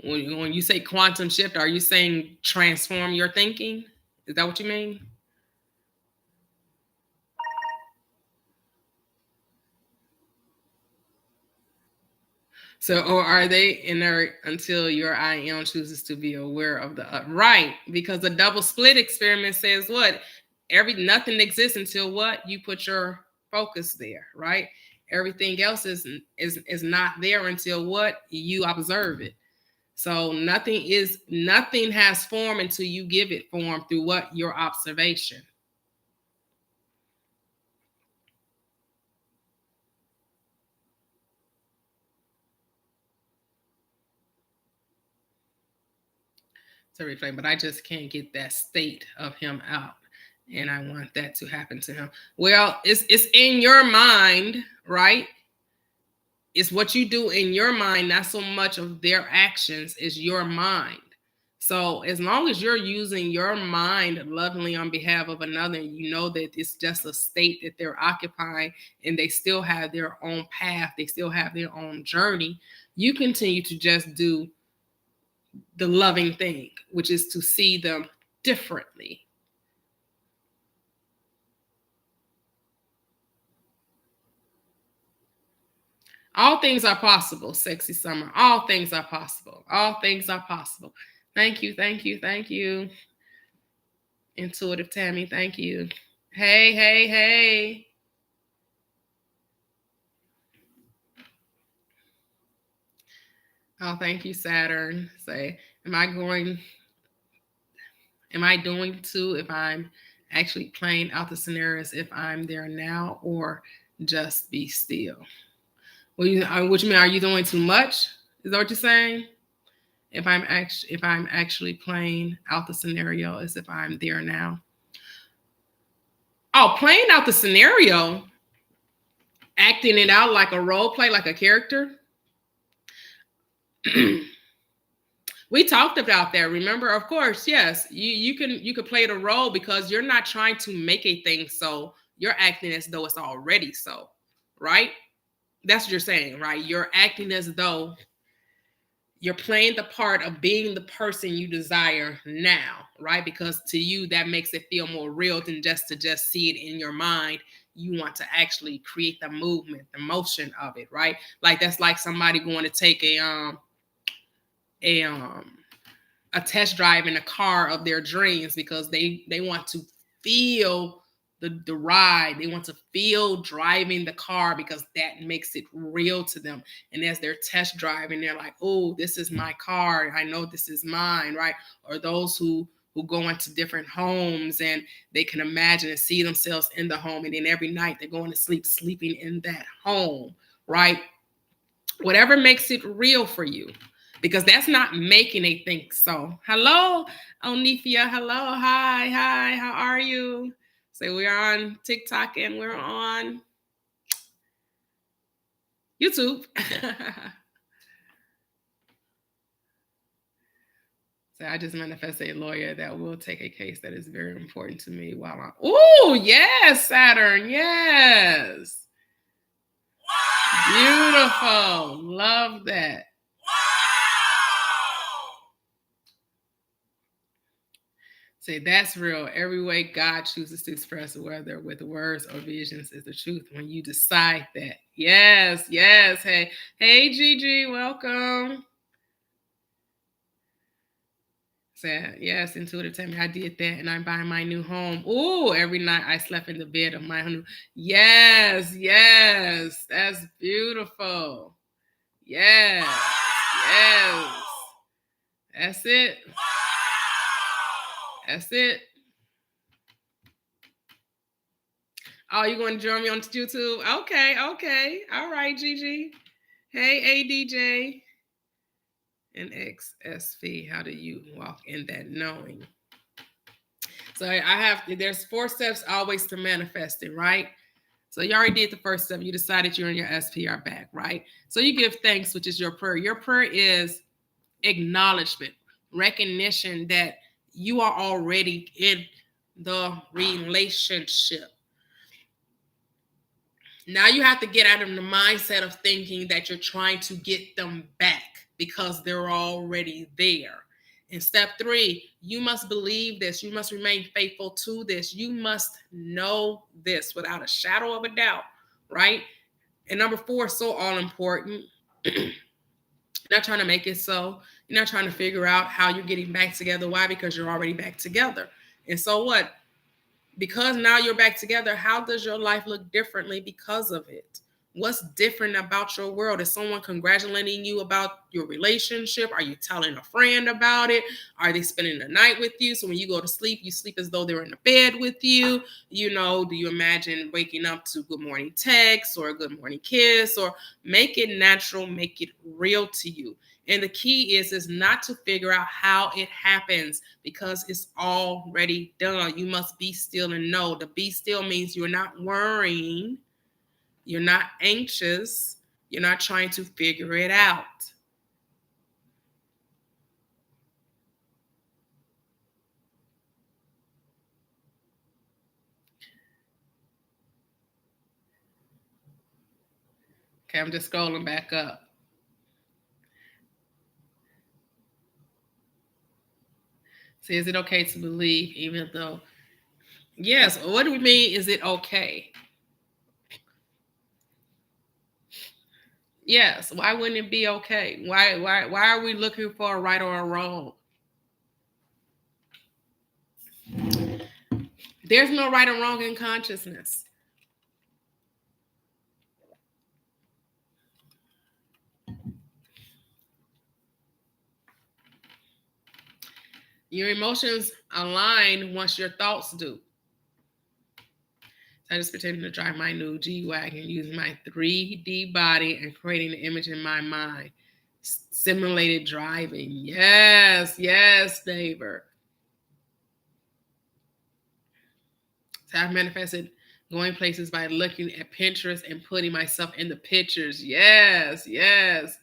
When you say quantum shift, are you saying transform your thinking? Is that what you mean? So, or are they inert until your I am chooses to be aware of the right? Because the double split experiment says what? Nothing exists until what? You put your focus there, right? Everything else is not there until what? You observe it. So nothing has form until you give it form through what? Your observation. To reflect, but I just can't get that state of him out. And I want that to happen to him. Well, it's in your mind, right? It's what you do in your mind, not so much of their actions, is your mind. So as long as you're using your mind lovingly on behalf of another, you know that it's just a state that they're occupying and they still have their own path, they still have their own journey. You continue to just do the loving thing, which is to see them differently. All things are possible, Sexy Summer. All things are possible. All things are possible. Thank you, thank you, thank you. Intuitive Tammy, thank you. Hey, hey, hey. Oh, thank you, Saturn. Say, am I doing too if I'm actually playing out the scenarios if I'm there now, or just be still? What you mean? Are you doing too much? Is that what you're saying? If I'm actually playing out the scenario as if I'm there now. Oh, playing out the scenario, acting it out like a role play, like a character. We talked about that. Remember, of course, yes. You can play the role because you're not trying to make a thing so. You're acting as though it's already so, right? That's what you're saying, right? You're acting as though you're playing the part of being the person you desire now, right? Because to you, that makes it feel more real than just to see it in your mind. You want to actually create the movement, the motion of it, right? Like that's like somebody going to take a test drive in a car of their dreams because they want to feel the ride. They want to feel driving the car because that makes it real to them. And as they're test driving, they're like, oh, this is my car. I know this is mine, right? Or those who go into different homes and they can imagine and see themselves in the home. And then every night they're going to sleep, sleeping in that home, right? Whatever makes it real for you. Because that's not making a think so. Hello, Onifia. Hello. Hi. How are you? So we're on TikTok and we're on YouTube. So I just manifest a lawyer that will take a case that is very important to me while I'm. Oh, yes, Saturn. Yes. Beautiful. Love that. Say that's real. Every way God chooses to express, whether with words or visions, is the truth. When you decide that, yes. Hey, Gigi, welcome. Said, yes, intuitive tell me I did that and I'm buying my new home. Oh, every night I slept in the bed of my home. Yes, yes. That's beautiful. Yes, yes. That's it. That's it. Oh, you going to join me on YouTube? Okay, okay. All right, Gigi. Hey, ADJ and XSV. How do you walk in that knowing? So there's 4 steps always to manifesting, right? So you already did the first step. You decided you're in your SPR back, right? So you give thanks, which is your prayer. Your prayer is acknowledgement, recognition that you are already in the relationship. Now you have to get out of the mindset of thinking that you're trying to get them back because they're already there. In step 3, you must believe this. You must remain faithful to this. You must know this without a shadow of a doubt, right? And number 4 is so all important. You're not trying to make it so. You're not trying to figure out how you're getting back together. Why? Because you're already back together. And so what? Because now you're back together, how does your life look differently because of it? What's different about your world? Is someone congratulating you about your relationship? Are you telling a friend about it? Are they spending the night with you? So when you go to sleep, you sleep as though they're in the bed with you. You know, do you imagine waking up to good morning text or a good morning kiss? Or make it natural, make it real to you. And the key is not to figure out how it happens because it's already done. You must be still and know. The be still means you're not worrying. You're not anxious. You're not trying to figure it out. Okay, I'm just scrolling back up. So is it okay to believe even though? Yes. What do we mean? Is it okay? Yes. Why wouldn't it be okay? Why are we looking for a right or a wrong? There's no right or wrong in consciousness. Your emotions align once your thoughts do. I just pretending to drive my new G-Wagon using my 3D body and creating the image in my mind. Simulated driving. Yes, yes, neighbor. So I've manifested going places by looking at Pinterest and putting myself in the pictures. Yes, yes.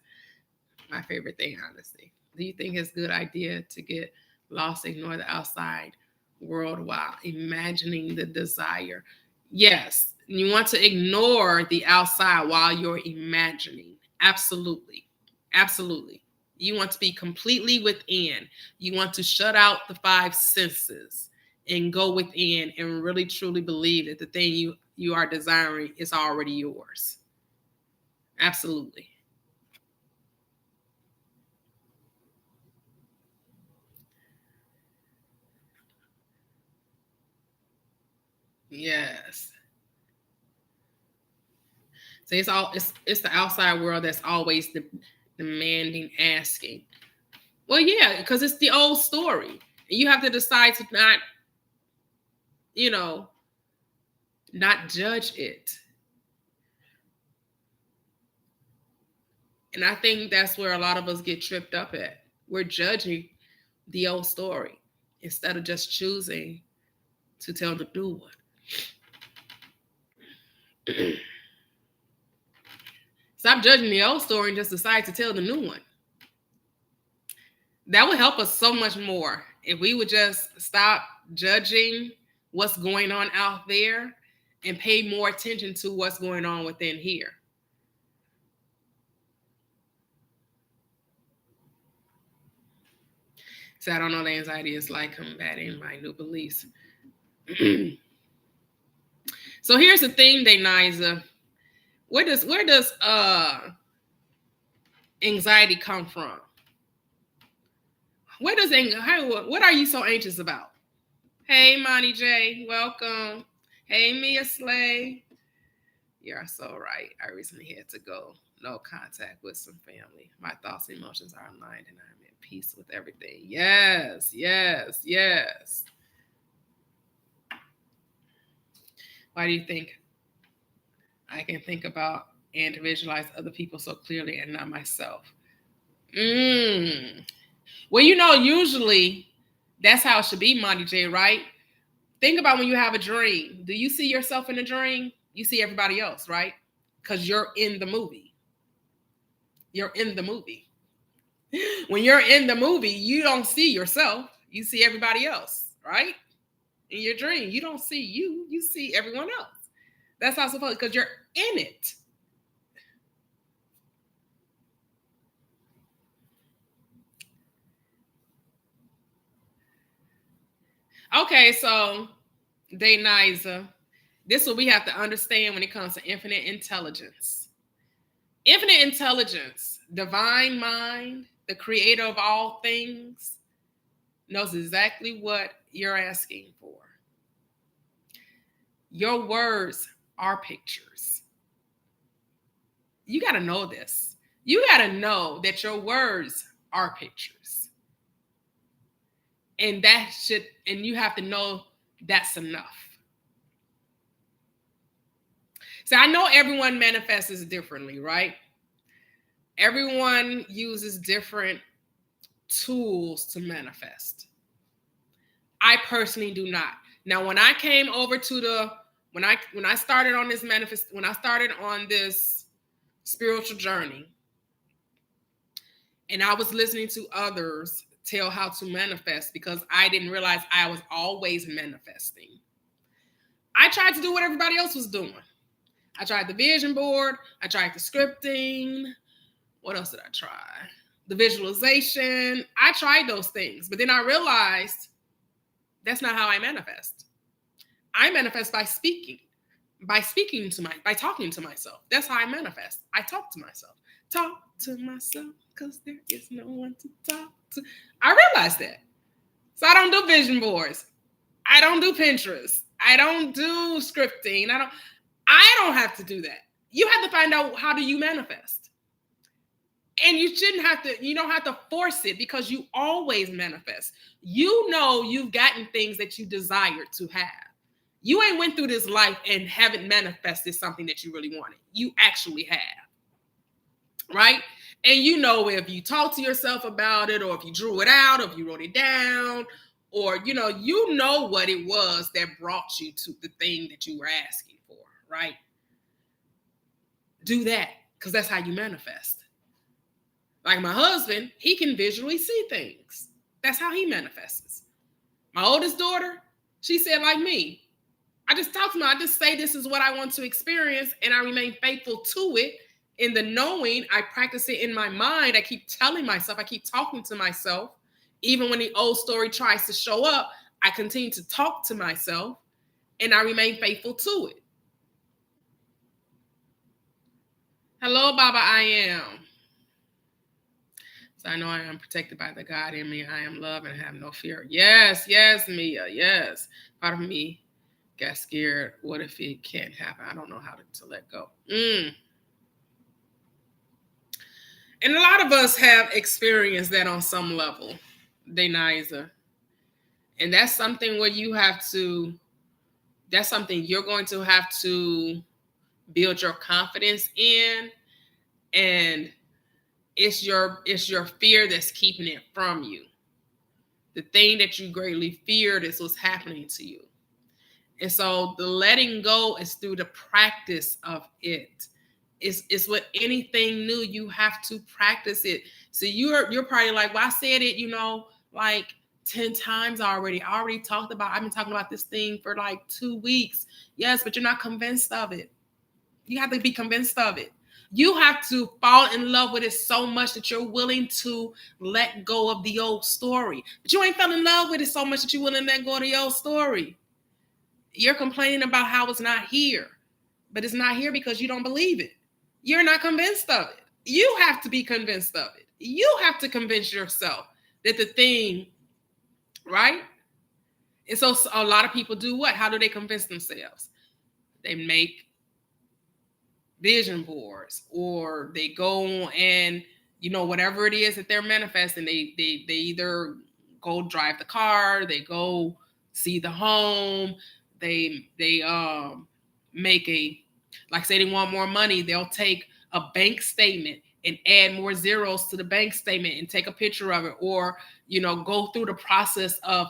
My favorite thing, honestly. Do you think it's a good idea to get lost, ignore the outside world while imagining the desire? Yes, you want to ignore the outside while you're imagining. Absolutely. Absolutely. You want to be completely within. You want to shut out the 5 senses and go within and really truly believe that the thing you are desiring is already yours. Absolutely. Yes. So it's the outside world that's always demanding, asking. Well, yeah, because it's the old story. You have to decide to not, you know, not judge it. And I think that's where a lot of us get tripped up at. We're judging the old story instead of just choosing to tell the new one. Stop judging the old story and just decide to tell the new one. That would help us so much more if we would just stop judging what's going on out there and pay more attention to what's going on within here. So I don't know, the anxiety is like combating my new beliefs. So here's the thing, Deniza. Where does anxiety come from? What does what are you so anxious about? Hey, Monty J, welcome. Hey, Mia Slay. You're so right. I recently had to go. No contact with some family. My thoughts and emotions are aligned and I'm at peace with everything. Yes, yes, yes. Why do you think I can think about and visualize other people so clearly and not myself? Well, usually that's how it should be, Monty J, right? Think about when you have a dream. Do you see yourself in a dream? You see everybody else, right? Because you're in the movie. You're in the movie. When you're in the movie, you don't see yourself. You see everybody else, right? In your dream, you don't see you. You see everyone else. That's how it's supposed, because you're in it. Okay, so Dayniza, this is what we have to understand when it comes to infinite intelligence. Infinite intelligence, divine mind, the creator of all things, knows exactly what you're asking for. Your words are pictures. You got to know this. You got to know that your words are pictures. And you have to know that's enough. So I know everyone manifests differently, right? Everyone uses different tools to manifest. I personally do not. Now, when I came over to when I started on this spiritual journey, and I was listening to others tell how to manifest because I didn't realize I was always manifesting. I tried to do what everybody else was doing. I tried the vision board. I tried the scripting. What else did I try? The visualization. I tried those things, but then I realized that's not how I manifest. I manifest by speaking, by talking to myself. That's how I manifest. I talk to myself. Talk to myself because there is no one to talk to. I realized that. So I don't do vision boards. I don't do Pinterest. I don't do scripting. I don't have to do that. You have to find out, how do you manifest? And you don't have to force it because you always manifest. You know you've gotten things that you desire to have. You ain't went through this life and haven't manifested something that you really wanted. You actually have. Right? And if you talk to yourself about it, or if you drew it out, or if you wrote it down, or you know what it was that brought you to the thing that you were asking for, right? Do that, because that's how you manifest. Like my husband, he can visually see things. That's how he manifests. My oldest daughter, she said like me, I just talk to them. I just say this is what I want to experience, and I remain faithful to it. In the knowing, I practice it in my mind. I keep telling myself, I keep talking to myself. Even when the old story tries to show up, I continue to talk to myself, and I remain faithful to it. Hello, Baba, I am. So I know I am protected by the God in me. I am love and have no fear. Yes, yes, Mia, yes. Part of me got scared. What if it can't happen? I don't know how to let go. And a lot of us have experienced that on some level, Dayniza. And that's something where that's something you're going to have to build your confidence in. And it's your fear that's keeping it from you. The thing that you greatly feared is what's happening to you. And so the letting go is through the practice of it. It's with anything new, you have to practice it. So you're probably like, well, I said it, like 10 times already. I've been talking about this thing for like 2 weeks. Yes, but you're not convinced of it. You have to be convinced of it. You have to fall in love with it so much that you're willing to let go of the old story. But you ain't fell in love with it so much that you're willing to let go of the old story. You're complaining about how it's not here. But it's not here because you don't believe it. You're not convinced of it. You have to be convinced of it. You have to convince yourself that the thing, right? And so a lot of people do what? How do they convince themselves? They make vision boards, or they go and, you know, whatever it is that they're manifesting, they either go drive the car, they go see the home, they make a, like say they want more money, they'll take a bank statement and add more zeros to the bank statement and take a picture of it, or, you know, go through the process of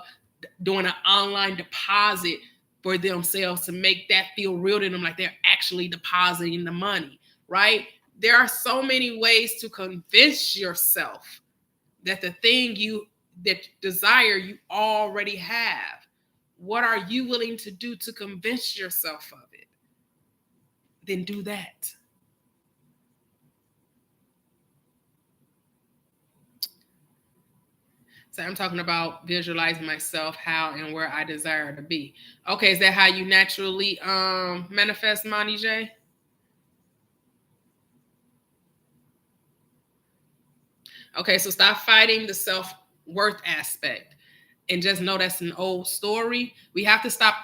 doing an online deposit for themselves to make that feel real to them, like they're actually depositing the money, right? There are so many ways to convince yourself that the thing you that desire you already have. What are you willing to do to convince yourself of it? Then do that. So I'm talking about visualizing myself how and where I desire to be. Okay, is that how you naturally manifest, Monty J? Okay, so stop fighting the self-worth aspect and just know that's an old story. We have to stop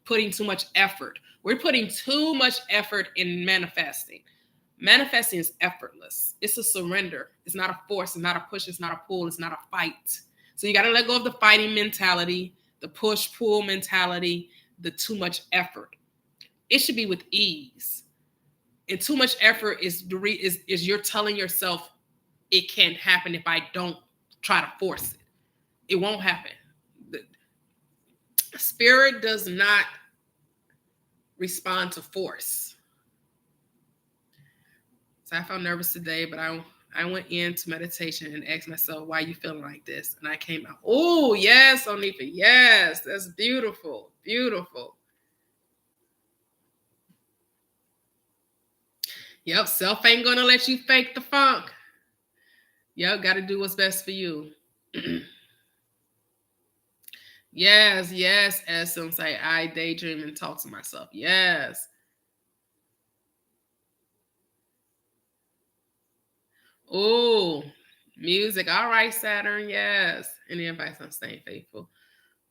putting too much effort. We're putting too much effort in manifesting. Manifesting is effortless. It's a surrender. It's not a force. It's not a push. It's not a pull. It's not a fight. So you got to let go of the fighting mentality, the push-pull mentality, the too much effort. It should be with ease. And too much effort is you're telling yourself it can't happen if I don't try to force it. It won't happen. The spirit does not respond to force. So I felt nervous today, but I went into meditation and asked myself, why are you feeling like this? And I came out, oh, yes, Onifa, yes, that's beautiful, beautiful. Yep, self ain't going to let you fake the funk. Yep, got to do what's best for you. Yes, yes, as some say, I daydream and talk to myself. Yes. Oh, music. All right, Saturn. Yes. And the advice on staying faithful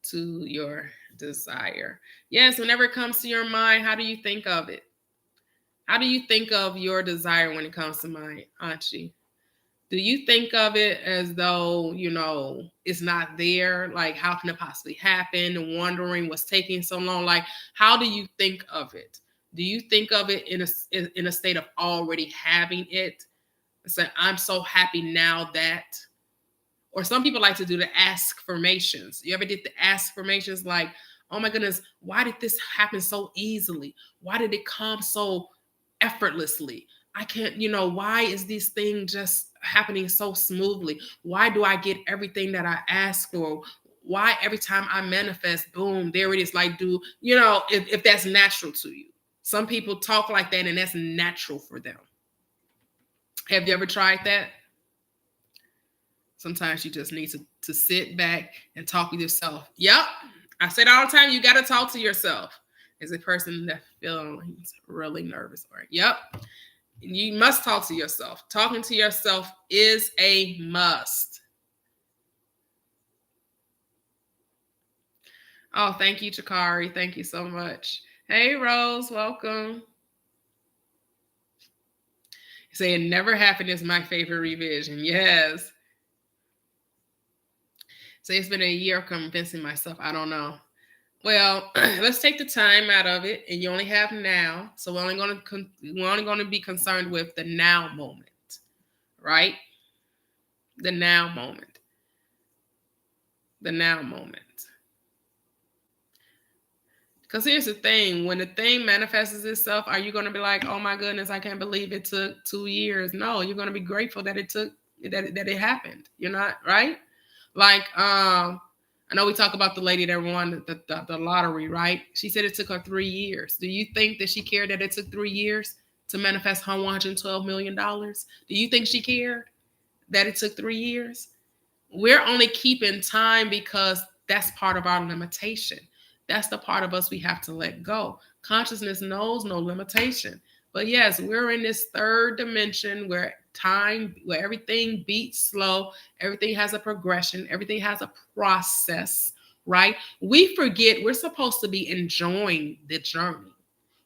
to your desire. Yes, whenever it comes to your mind, how do you think of it? How do you think of your desire when it comes to mind, Anchi? Do you think of it as though, you know, it's not there? Like, how can it possibly happen? Wondering what's taking so long. Like, how do you think of it? Do you think of it in a state of already having it? Say, I'm so happy now that, or some people like to do the askformations. You ever did the askformations? Like, oh my goodness, why did this happen so easily? Why did it come so effortlessly? I can't, you know, why is this thing just happening so smoothly? Why do I get everything that I ask for? Why every time I manifest, boom, there it is. Like, do, you know, if that's natural to you. Some people talk like that and that's natural for them. Have you ever tried that? Sometimes you just need to sit back and talk with yourself. Yep. I said all the time, you got to talk to yourself. As a person that feels really nervous. Or, yep. You must talk to yourself. Talking to yourself is a must. Oh, thank you, Chakari. Thank you so much. Hey, Rose, welcome. Saying never happened is my favorite revision. Yes. So it's been a year of convincing myself. I don't know. Well, let's take the time out of it, and you only have now. So we're only going to be concerned with the now moment, right? The now moment. The now moment. Because here's the thing: when the thing manifests itself, are you going to be like, "Oh my goodness, I can't believe it took 2 years"? No, you're going to be grateful that that it happened. You're not, right? Like, I know we talk about the lady that won the lottery, right? She said it took her 3 years. Do you think that she cared that it took 3 years to manifest her $112 million? Do you think she cared that it took 3 years? We're only keeping time because that's part of our limitation. That's the part of us we have to let go. Consciousness knows no limitation. But yes, we're in this third dimension where time where everything beats slow, everything has a progression, everything has a process, right? We forget we're supposed to be enjoying the journey.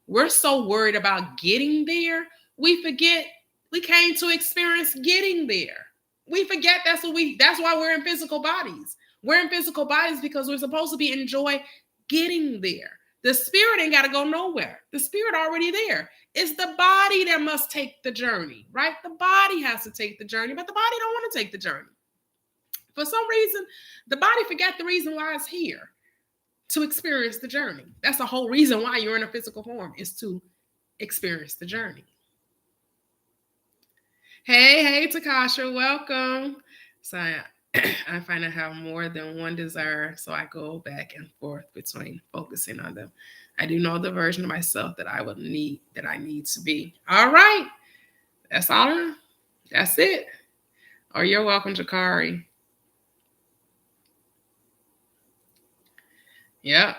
We're so worried about getting there, we forget we came to experience getting there. We forget that's why we're in physical bodies. We're in physical bodies because we're supposed to be enjoy getting there. The spirit ain't got to go nowhere. The spirit already there. It's the body that must take the journey, right? The body has to take the journey, but the body don't want to take the journey. For some reason, the body forgot the reason why it's here, to experience the journey. That's the whole reason why you're in a physical form, is to experience the journey. Hey, Takasha, welcome. So I find I have more than one desire, so I go back and forth between focusing on them. I do know the version of myself that I need to be. All right. That's all. That's it. Oh, you're welcome, Jakari. Yep.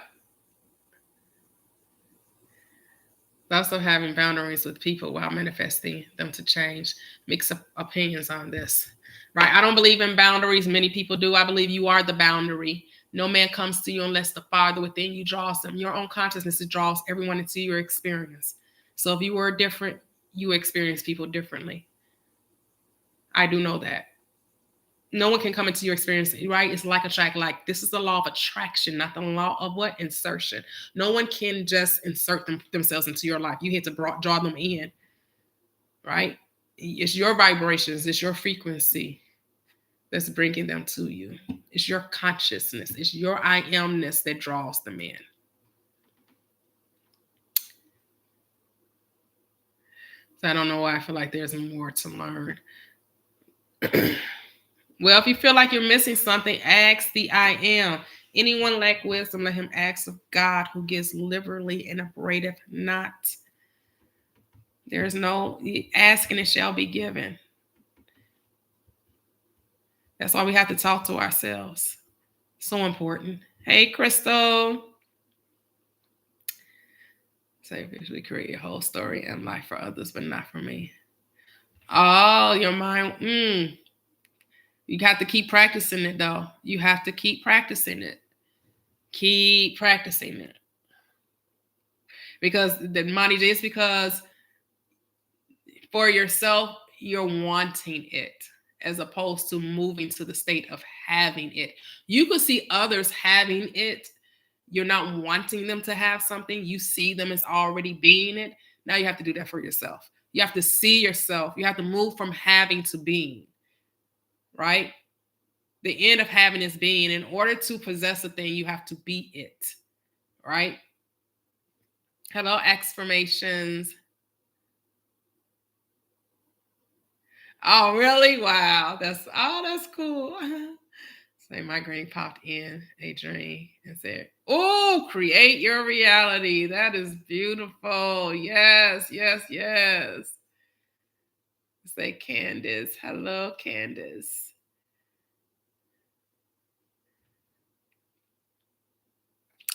Also having boundaries with people while manifesting them to change. Mixed opinions on this. Right? I don't believe in boundaries. Many people do. I believe you are the boundary. No man comes to you unless the Father within you draws them. Your own consciousness draws everyone into your experience. So if you were different, you experience people differently. I do know that. No one can come into your experience, right? It's like attract like. This is the law of attraction, not the law of what? Insertion. No one can just insert themselves into your life. You have to draw them in, right? It's your vibrations. It's your frequency that's bringing them to you. It's your consciousness. It's your I amness that draws them in. So I don't know why I feel like there's more to learn. Well, if you feel like you're missing something, ask the I am. Anyone lack wisdom, let him ask of God, who gives liberally and upbraideth not. There's no asking, it shall be given. That's why we have to talk to ourselves. So important. Hey, Crystal. Say, visually create a whole story and life for others, but not for me. Oh, your mind. You have to keep practicing it, though. You have to keep practicing it. Keep practicing it. Because the money, just because for yourself, you're wanting it, as opposed to moving to the state of having it. You could see others having it. You're not wanting them to have something. You see them as already being it. Now you have to do that for yourself. You have to see yourself. You have to move from having to being, right? The end of having is being. In order to possess a thing, you have to be it, right? Hello, exclamations. Oh, really? Wow. That's cool. Say migraine popped in a dream and said, oh, create your reality. That is beautiful. Yes. Say Candace. Hello, Candace.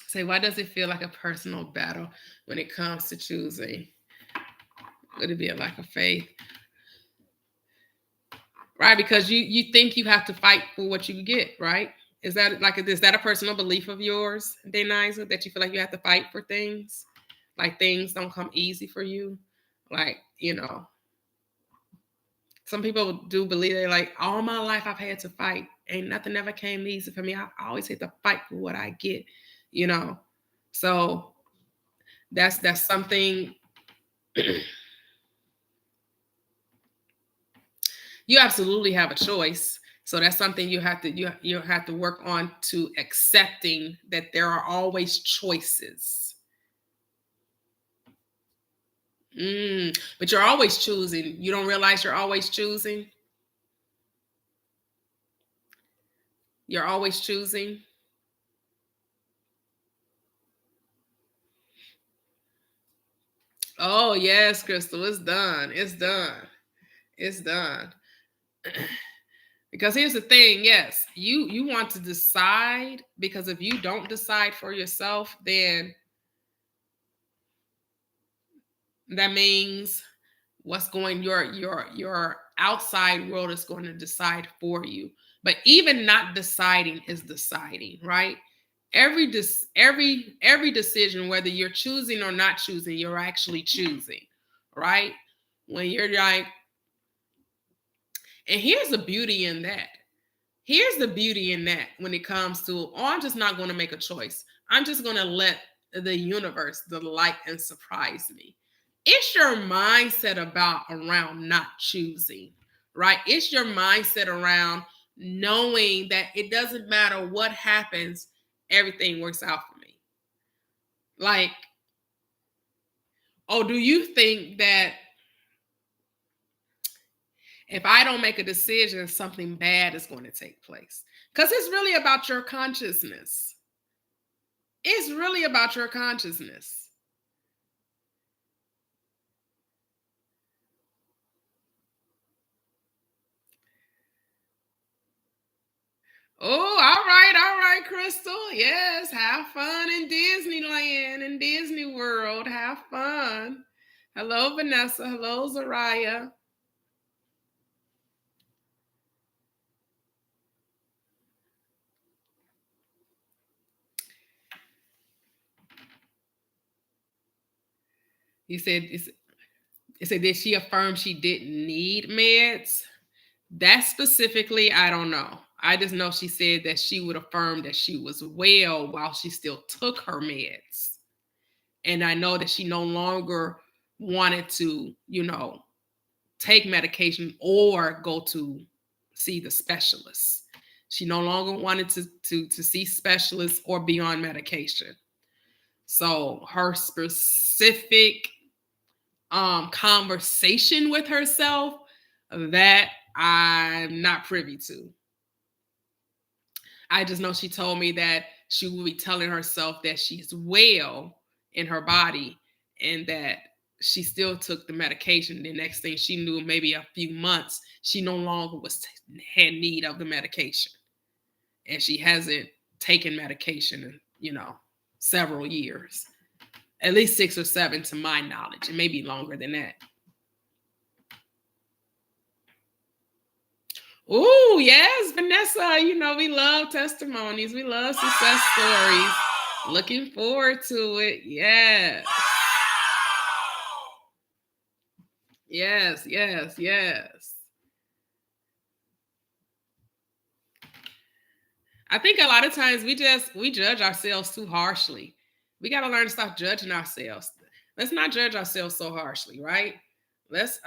Say, why does it feel like a personal battle when it comes to choosing? Would it be a lack of faith? Right, because you think you have to fight for what you get, right? Is that a personal belief of yours, Deniza, that you feel like you have to fight for things? Like things don't come easy for you? Like, some people do believe they're like, all my life I've had to fight. Ain't nothing ever came easy for me. I always had to fight for what I get, So that's something you absolutely have a choice. So that's something you have to work on, to accepting that there are always choices. But you're always choosing. You don't realize you're always choosing. You're always choosing. Oh, yes, Crystal, it's done. It's done. It's done. Because here's the thing, yes, you want to decide, because if you don't decide for yourself, then that means what's going your outside world is going to decide for you. But even not deciding is deciding, right? Every decision, whether you're choosing or not choosing, you're actually choosing, right? When you're like, and here's the beauty in that. Here's the beauty in that when it comes to, oh, I'm just not going to make a choice. I'm just going to let the universe delight and surprise me. It's your mindset around not choosing, right? It's your mindset around knowing that it doesn't matter what happens, everything works out for me. Like, oh, do you think that if I don't make a decision, something bad is going to take place? Because it's really about your consciousness. It's really about your consciousness. Oh, all right, Crystal. Yes, have fun in Disneyland and Disney World. Have fun. Hello, Vanessa. Hello, Zariah. You said, it said, did she affirm she didn't need meds? That specifically, I don't know. I just know she said that she would affirm that she was well while she still took her meds. And I know that she no longer wanted to, take medication or go to see the specialist. She no longer wanted to see specialists or be on medication. So her specific conversation with herself, that I'm not privy to. I just know she told me that she will be telling herself that she's well in her body and that she still took the medication. The next thing she knew, maybe a few months, she no longer had need of the medication. And she hasn't taken medication in, several years. At least 6 or 7 to my knowledge. It may be longer than that. Oh, yes, Vanessa. We love testimonies. We love success stories. Looking forward to it. Yes. Yes, yes, yes. I think a lot of times we judge ourselves too harshly. We got to learn to stop judging ourselves. Let's not judge ourselves so harshly, right? Let's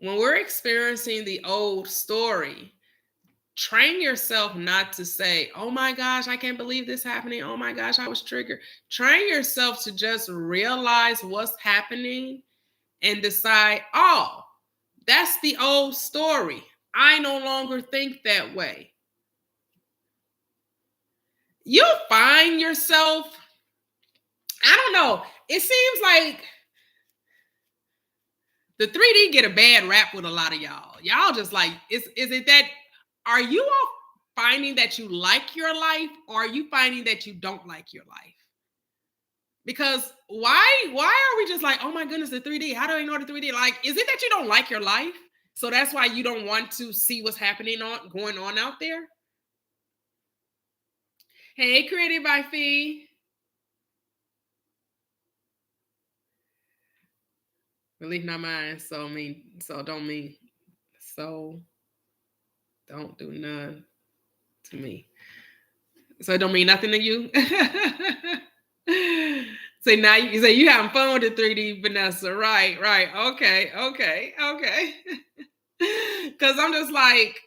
when we're experiencing the old story, train yourself not to say, oh my gosh, I can't believe this happening. Oh my gosh, I was triggered. Train yourself to just realize what's happening and decide, oh, that's the old story. I no longer think that way. You'll find yourself, I don't know, it seems like the 3D get a bad rap with a lot of y'all. Y'all just like, is it that, are you all finding that you like your life, or are you finding that you don't like your life? Because why are we just like, oh my goodness, the 3D, how do I know the 3D? Like, is it that you don't like your life? So that's why you don't want to see what's going on out there? Hey, Created by Fee. Believe not mine, so don't do none to me. So it don't mean nothing to you. So now you say you having fun with the 3D, Vanessa. Right. Okay. Because I'm just like,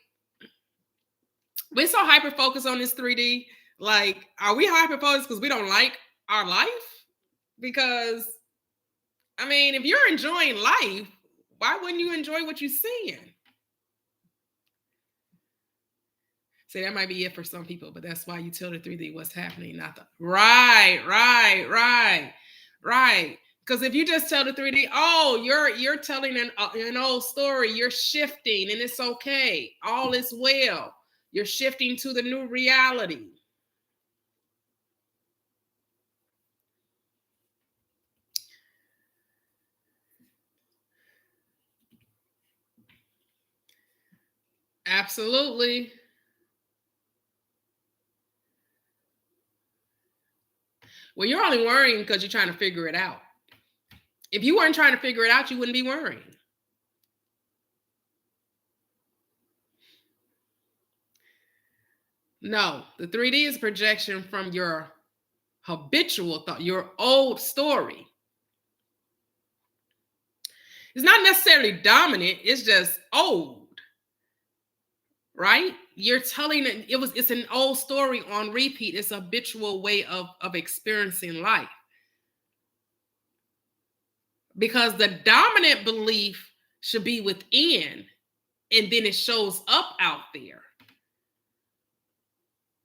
we're so hyper focused on this 3D. Like, are we hyper focused because we don't like our life? Because, I mean, if you're enjoying life, why wouldn't you enjoy what you're seeing? See, that might be it for some people, but that's why you tell the 3D what's happening, not the right. Because if you just tell the 3D, oh, you're telling an old story, you're shifting, and it's okay, all is well. You're shifting to the new reality. Absolutely. Well, you're only worrying because you're trying to figure it out. If you weren't trying to figure it out, you wouldn't be worrying. No, the 3D is projection from your habitual thought, your old story. It's not necessarily dominant, it's just old, right? You're telling it's an old story on repeat. It's a habitual way of experiencing life. Because the dominant belief should be within, and then it shows up out there.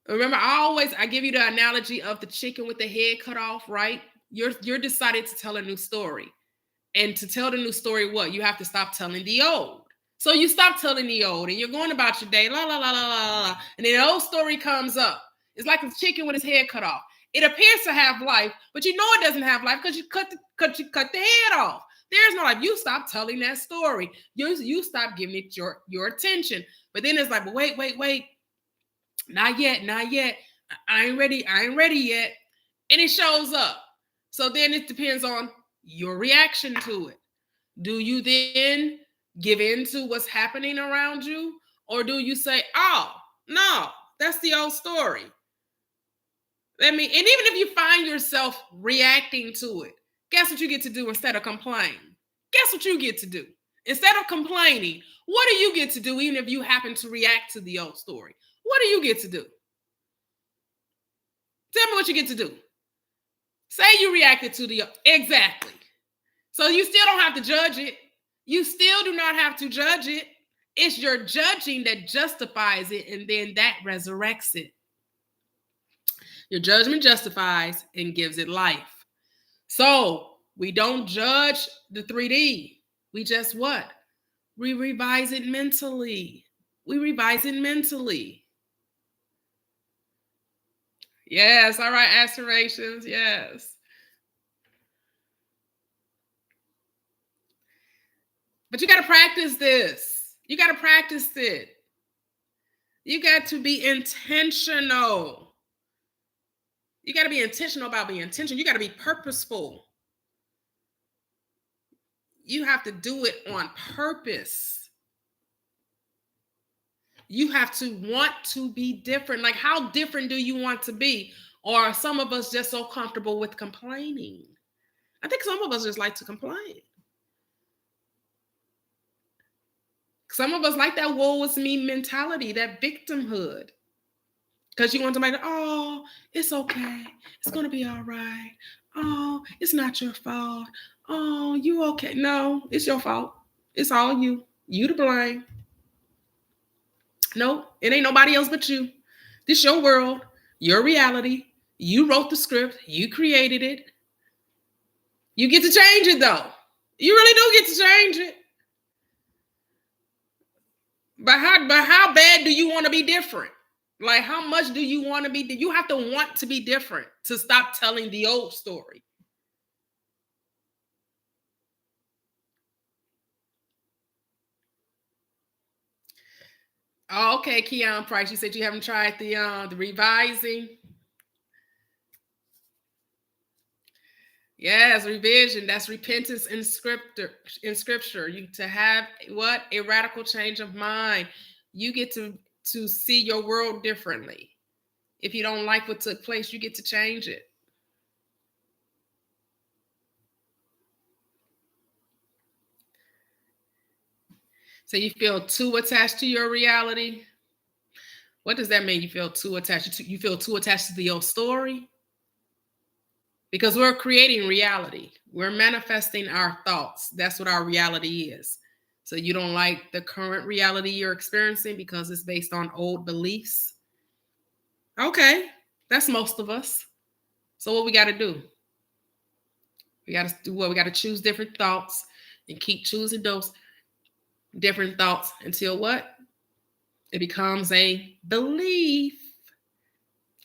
Remember, I give you the analogy of the chicken with the head cut off, right? You're decided to tell a new story. And to tell the new story, what? You have to stop telling the old. So you stop telling the old and you're going about your day, la la la la la la. And then the old story comes up. It's like a chicken with his head cut off. It appears to have life, but you know it doesn't have life because you cut the head off. There's no life. You stop telling that story. You stop giving it your attention. But then it's like, but wait. Not yet. I ain't ready yet. And it shows up. So then it depends on your reaction to it. Do you then give in to what's happening around you? Or do you say, oh, no, that's the old story? And even if you find yourself reacting to it, guess what you get to do instead of complaining? Guess what you get to do? Instead of complaining, what do you get to do even if you happen to react to the old story? What do you get to do? Tell me what you get to do. Say you reacted to the exactly. So you still don't have to judge it. You still do not have to judge it. It's your judging that justifies it, and then that resurrects it. Your judgment justifies and gives it life. So we don't judge the 3D. We just what? We revise it mentally. Yes, all right, aspirations, yes. But you got to practice this. You got to practice it. You got to be intentional. You got to be intentional about being intentional. You got to be purposeful. You have to do it on purpose. You have to want to be different. Like, how different do you want to be? Or are some of us just so comfortable with complaining? I think some of us just like to complain. Some of us like that woe is me mentality, that victimhood. Because you want somebody to, oh, it's okay. It's going to be all right. Oh, it's not your fault. Oh, you okay. No, it's your fault. It's all you. You to blame. No, it ain't nobody else but you. This your world, your reality. You wrote the script. You created it. You get to change it, though. You really do get to change it. But how bad do you want to be different? Like, how much do you want to be? You have to want to be different to stop telling the old story. Oh, okay, Keon Price. You said you haven't tried the revising. Yes, revision. That's repentance in scripture. You to have what? A radical change of mind. You get to see your world differently. If you don't like what took place, you get to change it. So you feel too attached to your reality. What does that mean? You feel too attached to? You feel too attached to your story? Because we're creating reality. We're manifesting our thoughts. That's what our reality is. So you don't like the current reality you're experiencing because it's based on old beliefs. Okay, that's most of us. So what we got to do? We got to do what? We got to choose different thoughts and keep choosing those different thoughts until what? It becomes a belief.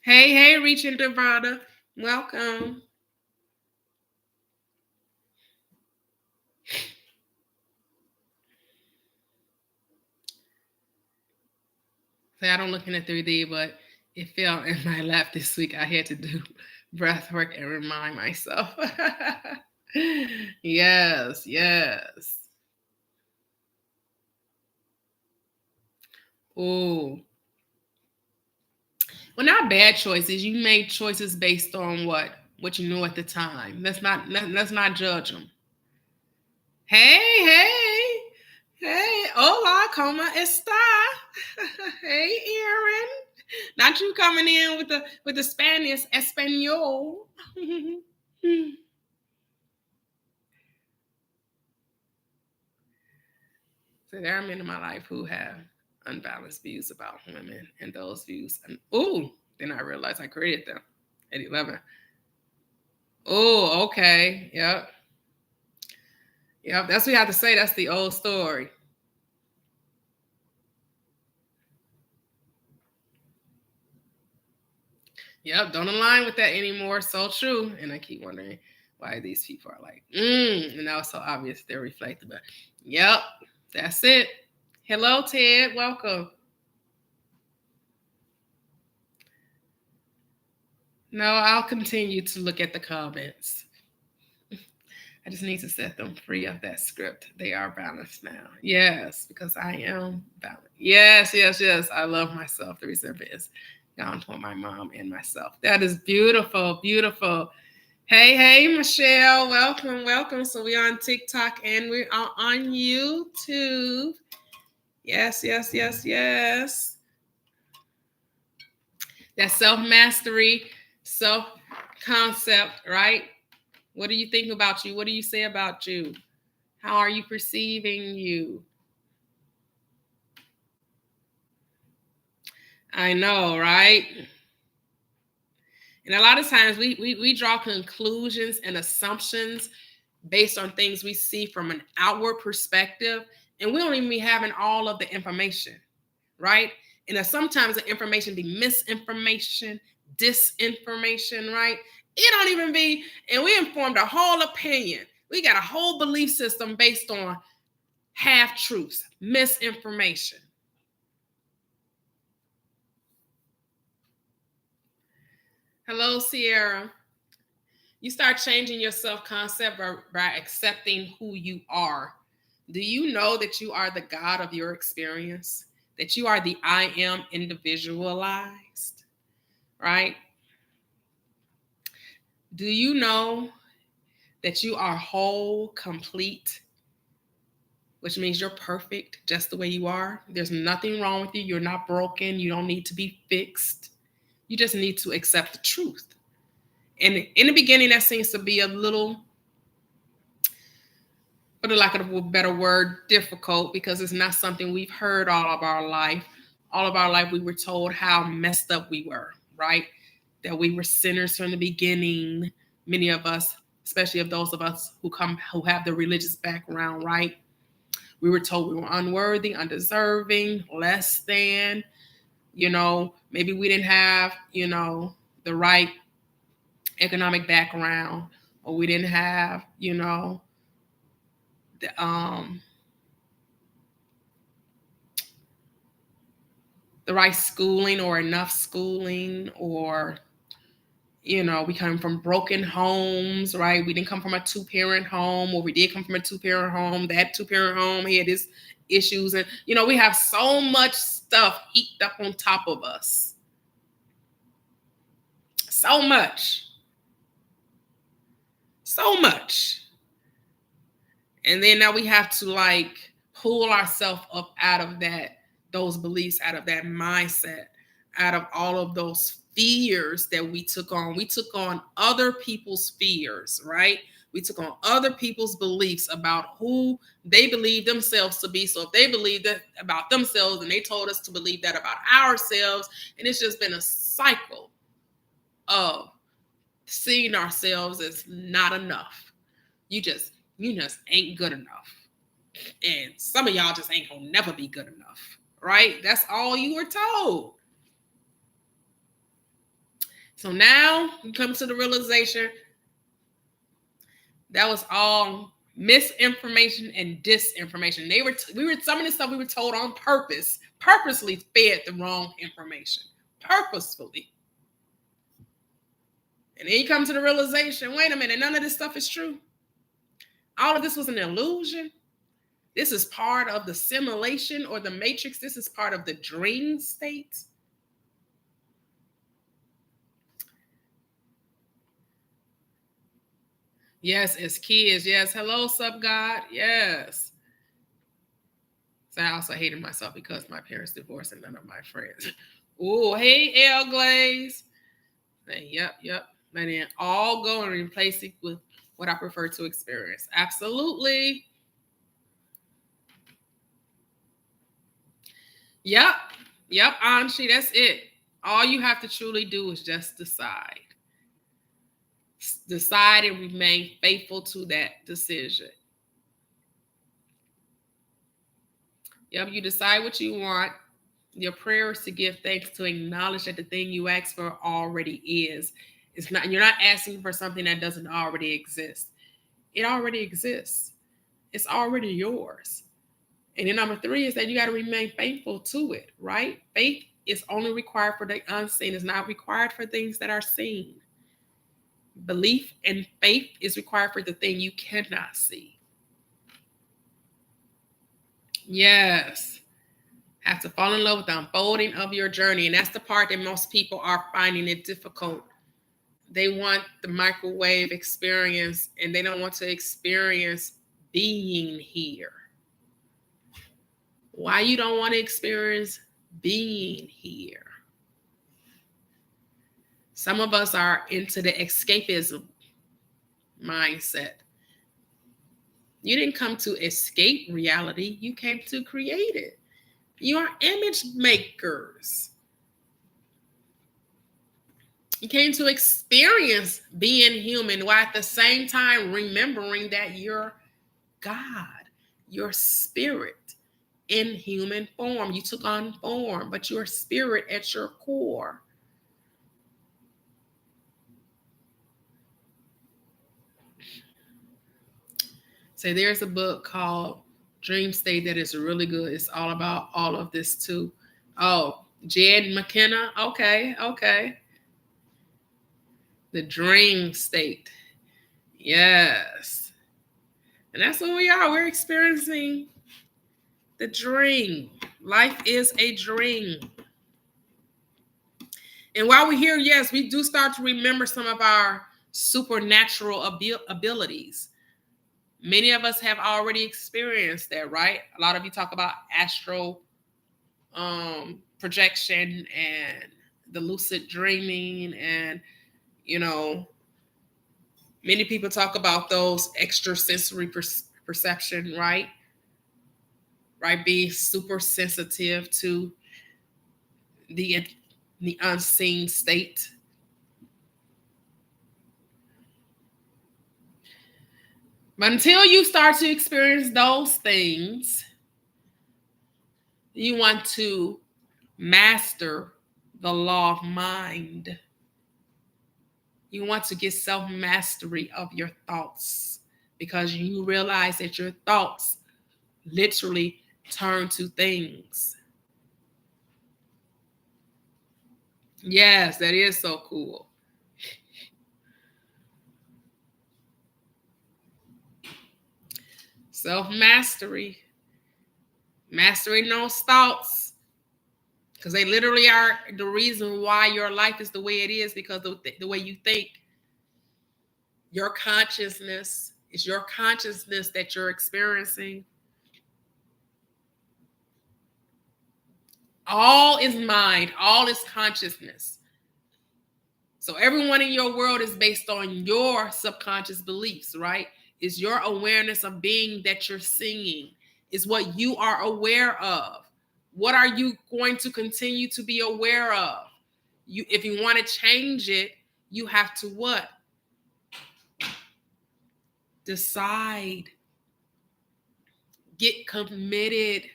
Hey, Reaching Nirvana. Welcome. I don't look in the 3D, but it fell in my lap this week. I had to do breath work and remind myself. Yes, yes. Oh, well, not bad choices. You made choices based on what you knew at the time. Let's not judge them. Hey, hey, hey! Hola, como está? Hey, Aaron. Not you coming in with the Spanish Espanol. So there are men in my life who have unbalanced views about women, and those views. And then I realized I created them at 11. Oh, okay. Yep. Yep. That's what you have to say. That's the old story. Yep. Don't align with that anymore. So true. And I keep wondering why these people are like, and that was so obvious. They're reflective. But yep. That's it. Hello, Ted. Welcome. No, I'll continue to look at the comments. I just need to set them free of that script. They are balanced now. Yes, because I am balanced. Yes, yes, yes. I love myself. The resentment is gone for my mom and myself. That is beautiful, beautiful. Hey, hey, Michelle. Welcome, welcome. So we're on TikTok and we are on YouTube. Yes, yes, yes, yes. That self-mastery, self-concept, right? What do you think about you? What do you say about you? How are you perceiving you? I know, right? And a lot of times we draw conclusions and assumptions based on things we see from an outward perspective, and we don't even be having all of the information, right? And sometimes the information be misinformation, disinformation, right? It don't even be, and we informed a whole opinion. We got a whole belief system based on half truths, misinformation. Hello, Sierra. You start changing your self concept by accepting who you are. Do you know that you are the God of your experience? That you are the I am individualized, right? Do you know that you are whole, complete, which means you're perfect just the way you are? There's nothing wrong with you. You're not broken. You don't need to be fixed. You just need to accept the truth. And in the beginning, that seems to be a little, for the lack of a better word, difficult, because it's not something we've heard all of our life. All of our life, we were told how messed up we were, right? That we were sinners from the beginning. Many of us, especially of those of us who have the religious background, right? We were told we were unworthy, undeserving, less than, maybe we didn't have, the right economic background, or we didn't have, the the right schooling or enough schooling, or we come from broken homes, right? We didn't come from a two-parent home, or we did come from a two-parent home. That two-parent home had its issues, and we have so much stuff heaped up on top of us, so much, so much. And then now we have to pull ourselves up out of those beliefs, out of that mindset, out of all of those fears that we took on. We took on other people's fears, right? We took on other people's beliefs about who they believe themselves to be. So if they believe that about themselves, and they told us to believe that about ourselves, and it's just been a cycle of seeing ourselves as not enough. You just ain't good enough. And some of y'all just ain't gonna never be good enough, right? That's all you were told. So now you come to the realization that was all Misinformation and disinformation. Some of this stuff we were told on purpose, purposely fed the wrong information, purposefully. And then you come to the realization, wait a minute, none of this stuff is true. All of this was an illusion. This is part of the simulation or the matrix. This is part of the dream state. Yes, as kids. Yes. Hello, sub God. Yes. So I also hated myself because my parents divorced and none of my friends. Oh, hey, L Glaze. Yep. And then all go and replace it with what I prefer to experience. Absolutely. Yep, Anshi, that's it. All you have to truly do is just decide. Decide and remain faithful to that decision. Yep, you decide what you want. Your prayer is to give thanks, to acknowledge that the thing you ask for already is. It's not, you're not asking for something that doesn't already exist. It already exists. It's already yours. And then number 3 is that you got to remain faithful to it, right? Faith is only required for the unseen. It's not required for things that are seen. Belief and faith is required for the thing you cannot see. Yes. Have to fall in love with the unfolding of your journey. And that's the part that most people are finding it difficult. They want the microwave experience and they don't want to experience being here. Why you don't want to experience being here? Some of us are into the escapism mindset. You didn't come to escape reality. You came to create it. You are image makers. You came to experience being human while at the same time remembering that you're God, your spirit in human form. You took on form, but you're spirit at your core. So there's a book called Dream State that is really good. It's all about all of this too. Oh, Jed McKenna. Okay. The Dream State. Yes. And that's what we are. We're experiencing the dream. Life is a dream. And while we're here, yes, we do start to remember some of our supernatural abilities. Many of us have already experienced that, right? A lot of you talk about astral projection and the lucid dreaming, and many people talk about those extrasensory perception, right? Right, being super sensitive to the unseen state. But until you start to experience those things, you want to master the law of mind. You want to get self-mastery of your thoughts, because you realize that your thoughts literally turn to things. Yes, that is so cool. Self-mastery. Mastering those thoughts, because they literally are the reason why your life is the way it is, because of the way you think. Your consciousness is your consciousness that you're experiencing. All is mind, all is consciousness. So everyone in your world is based on your subconscious beliefs, right? It's your awareness of being that you're seeing. Is what you are aware of. What are you going to continue to be aware of? If you want to change it, you have to what? Decide. Get committed.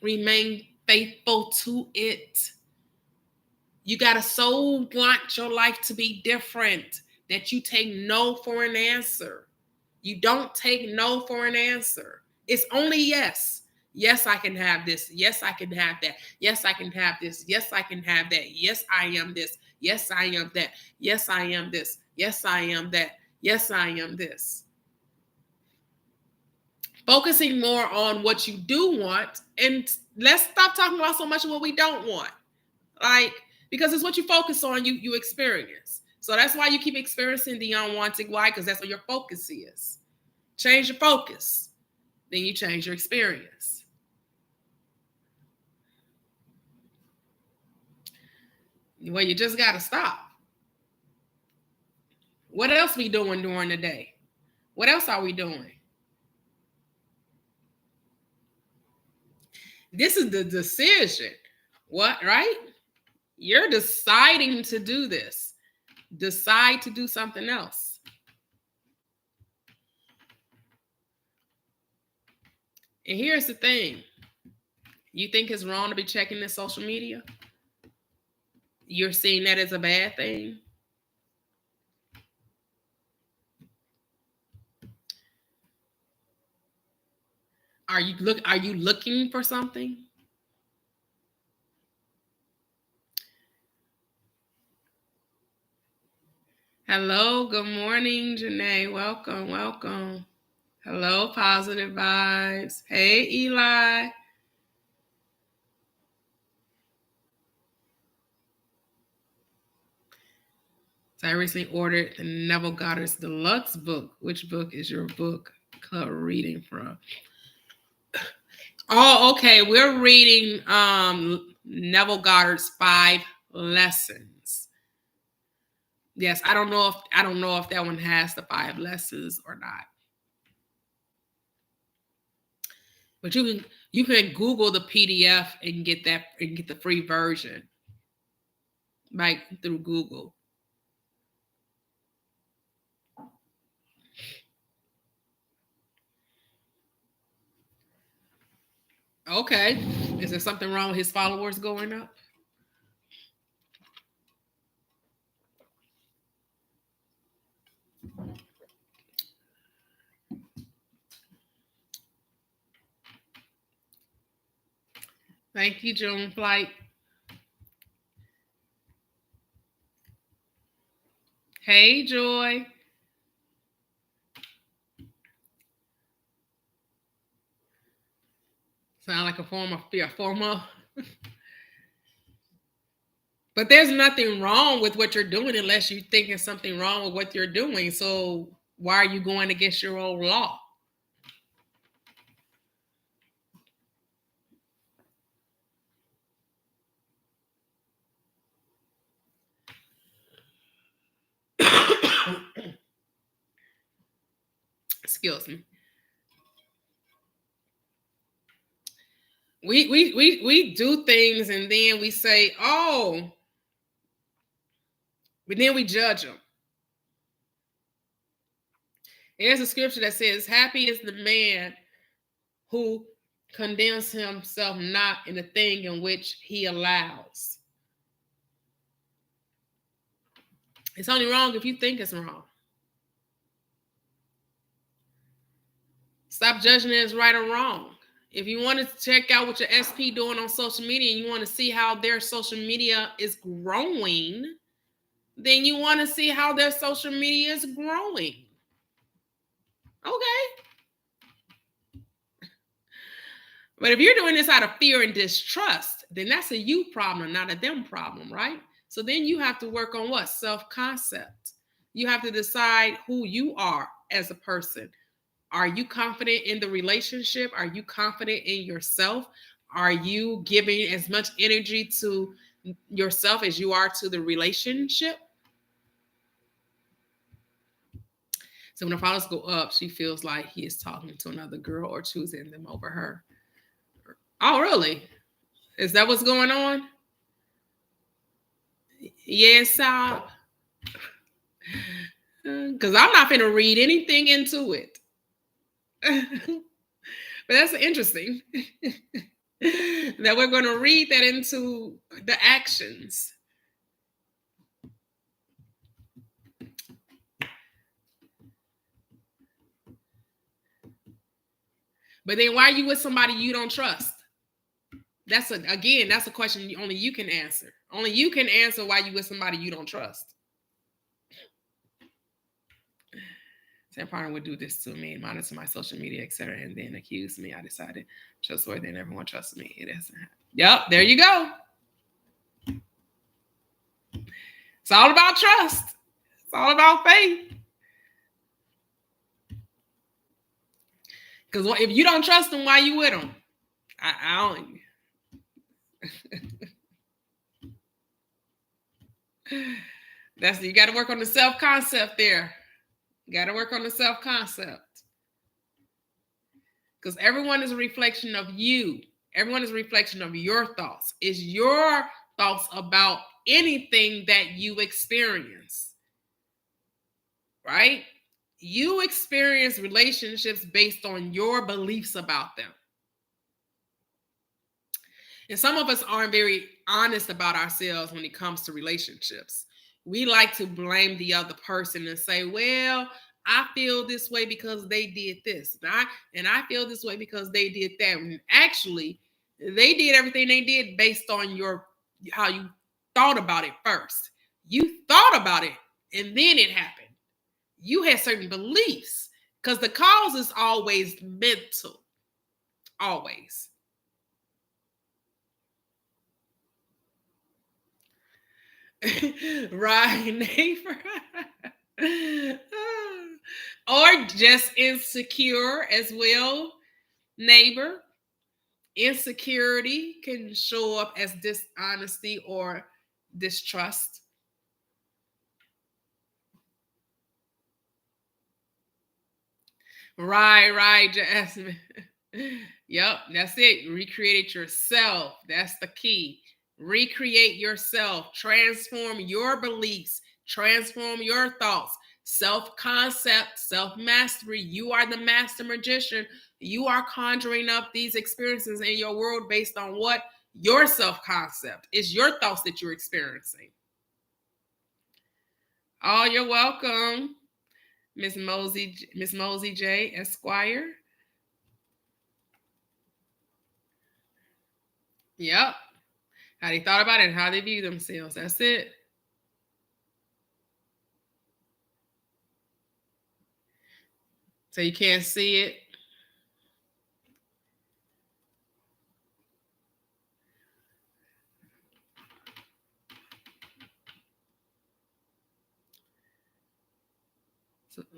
Remain faithful to it. You got to so want your life to be different that you take no for an answer. You don't take no for an answer. It's only yes. Yes, I can have this. Yes, I can have that. Yes, I can have this. Yes, I can have that. Yes, I am this. Yes, I am that. Yes, I am this. Yes, I am that. Yes, I am this. Focusing more on what you do want, and let's stop talking about so much of what we don't want. Like, because it's what you focus on, you experience. So that's why you keep experiencing the unwanted. Why? Because that's where your focus is. Change your focus, then you change your experience. Well, you just got to stop. What else we doing during the day? What else are we doing? This is the decision. What, right? You're deciding to do this. Decide to do something else. And here's the thing. You think it's wrong to be checking the social media? You're seeing that as a bad thing? Are you looking for something? Hello, good morning, Janae. Welcome, welcome. Hello, Positive Vibes. Hey, Eli. So I recently ordered the Neville Goddard's Deluxe book. Which book is your book club reading from? Oh, okay. We're reading Neville Goddard's 5 Lessons. Yes, I don't know if that one has the 5 lessons or not. But you can Google the PDF and get the free version, like through Google. Okay. Is there something wrong with his followers going up? Thank you, June Flight. Hey, Joy. Sound like a former. But there's nothing wrong with what you're doing unless you're thinking something wrong with what you're doing. So why are you going against your own law? Excuse me. We do things and then we say, oh, but then we judge them. There's a scripture that says, happy is the man who condemns himself not in the thing in which he allows. It's only wrong if you think it's wrong. Stop judging it as right or wrong. If you want to check out what your SP doing on social media and you want to see how their social media is growing, then you want to see how their social media is growing. Okay. But if you're doing this out of fear and distrust, then that's a you problem, not a them problem, right? So then you have to work on what? Self-concept. You have to decide who you are as a person. Are you confident in the relationship? Are you confident in yourself? Are you giving as much energy to yourself as you are to the relationship? So when the followers go up, she feels like he is talking to another girl or choosing them over her. Oh, really? Is that what's going on? Yes, because I'm not going to read anything into it. But that's interesting that we're going to read that into the actions. But then why are you with somebody you don't trust? That's a question only you can answer. Only you can answer why you with somebody you don't trust. Sam partner would do this to me, monitor my social media, etc., and then accuse me. I decided trustworthy and everyone trusts me. It doesn't happen. Yep, there you go. It's all about trust. It's all about faith. Because if you don't trust them, why you with them? I don't. You got to work on the self-concept there. You got to work on the self-concept. Because everyone is a reflection of you. Everyone is a reflection of your thoughts. It's your thoughts about anything that you experience. Right? You experience relationships based on your beliefs about them. And some of us aren't very honest about ourselves when it comes to relationships. We like to blame the other person and say, well, I feel this way because they did this. And I feel this way because they did that. And actually, they did everything they did based on how you thought about it first. You thought about it and then it happened. You had certain beliefs because the cause is always mental. Always. Right, neighbor. Or just insecure as well, neighbor. Insecurity can show up as dishonesty or distrust. Right, Jasmine. Yep, that's it. Recreate it yourself. That's the key. Recreate yourself. Transform your beliefs. Transform your thoughts. Self-concept, self-mastery. You are the master magician. You are conjuring up these experiences in your world based on what? Your self-concept. It's your thoughts that you're experiencing. Oh, you're welcome. Miss Mosey J. Esquire. Yep. How they thought about it and how they view themselves. That's it. So you can't see it.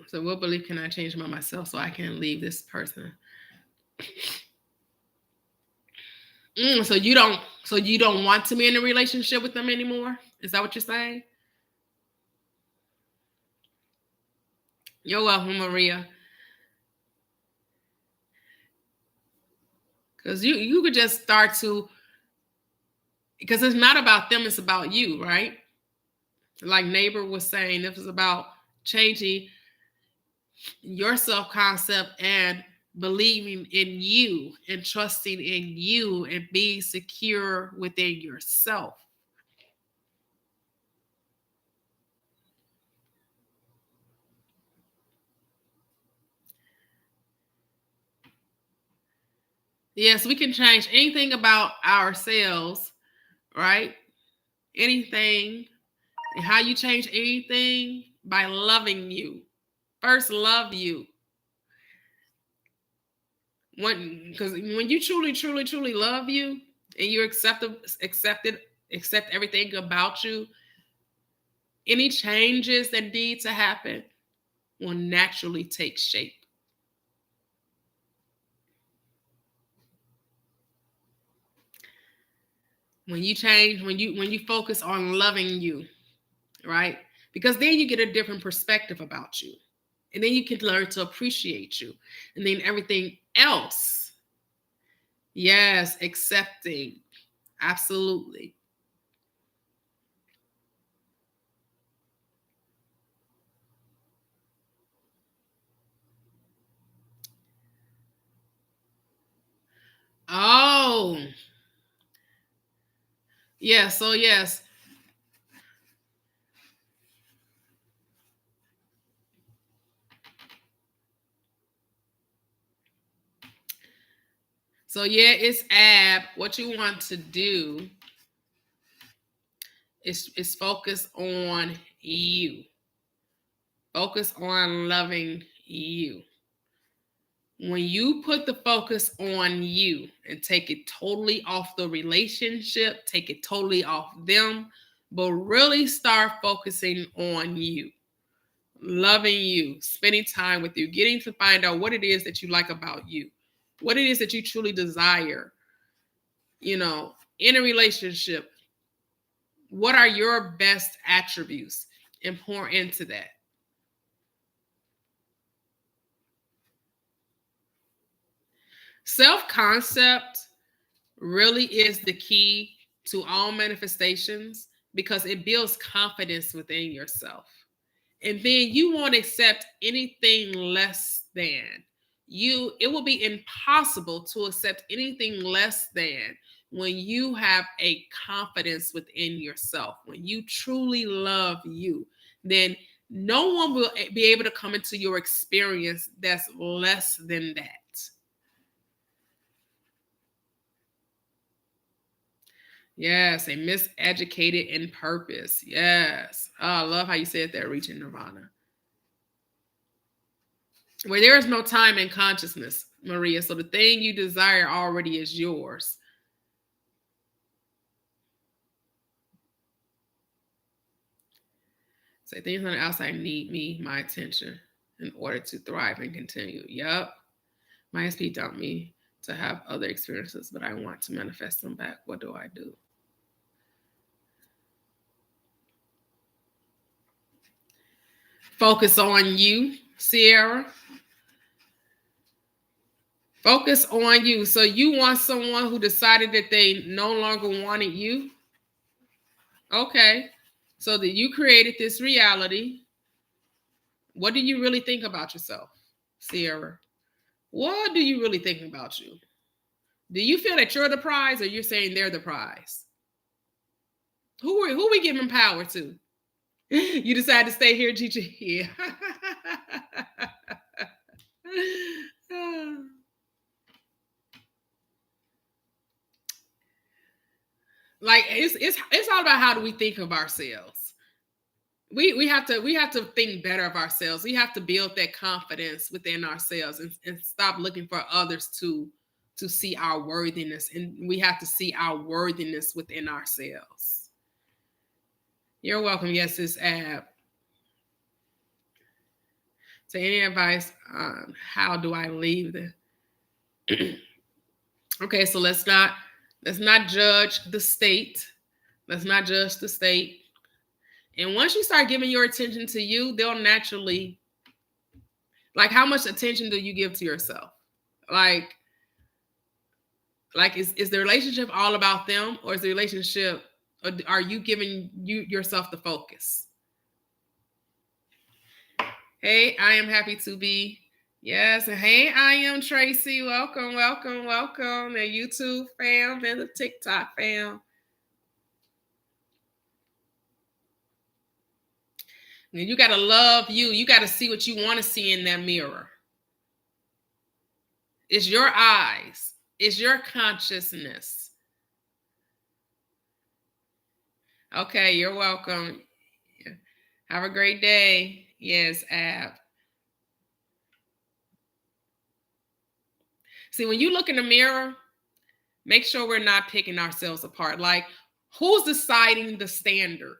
So what belief can I change about myself so I can leave this person? So you don't want to be in a relationship with them anymore? Is that what you're saying? You're welcome, Maria. Because you could just start to, because it's not about them, it's about you, right? Like neighbor was saying, it was about changing your self-concept and believing in you and trusting in you and being secure within yourself. Yes, we can change anything about ourselves, right? Anything. And how you change anything? By loving you. First, love you. Because when you truly love you and you accept everything about you, any changes that need to happen will naturally take shape. When you change, when you focus on loving you, right? Because then you get a different perspective about you. And then you can learn to appreciate you. And then everything else, yes, accepting. Absolutely. Oh, yeah. So, yes. So yeah, it's Ab. What you want to do is focus on you. Focus on loving you. When you put the focus on you and take it totally off the relationship, take it totally off them, but really start focusing on you, loving you, spending time with you, getting to find out what it is that you like about you, what it is that you truly desire, in a relationship. What are your best attributes? And pour into that. Self-concept really is the key to all manifestations because it builds confidence within yourself. And then you won't accept anything less than you. It will be impossible to accept anything less than when you have a confidence within yourself. When you truly love you, then no one will be able to come into your experience that's less than that. Yes, a miseducated in purpose. Yes. Oh, I love how you said that, reaching nirvana. Where there is no time in consciousness, Maria. So the thing you desire already is yours. Say things on the outside need my attention in order to thrive and continue. Yep. My SP dumped me to have other experiences, but I want to manifest them back. What do I do? Focus on you, Sierra. Focus on you. So you want someone who decided that they no longer wanted you? Okay. So that you created this reality. What do you really think about yourself, Sierra? What do you really think about you? Do you feel that you're the prize, or you're saying they're the prize? Who are we giving power to? You decide to stay here, Gigi? Yeah. Like it's all about how do we think of ourselves. We have to think better of ourselves. We have to build that confidence within ourselves and stop looking for others to see our worthiness. And we have to see our worthiness within ourselves. You're welcome. Yes, it's Ab. So any advice on how do I leave the okay, so let's not judge the state. Let's not judge the state. And once you start giving your attention to you, they'll naturally, like, how much attention do you give to yourself? Like is the relationship all about them, or is the relationship, or are you giving yourself the focus? Hey, I am happy to be. Yes, and hey, I am Tracy. Welcome, welcome, welcome. The YouTube fam and the TikTok fam. And you got to love you. You got to see what you want to see in that mirror. It's your eyes. It's your consciousness. Okay, you're welcome. Have a great day. Yes, Ab. See, when you look in the mirror, make sure we're not picking ourselves apart. Like, who's deciding the standard?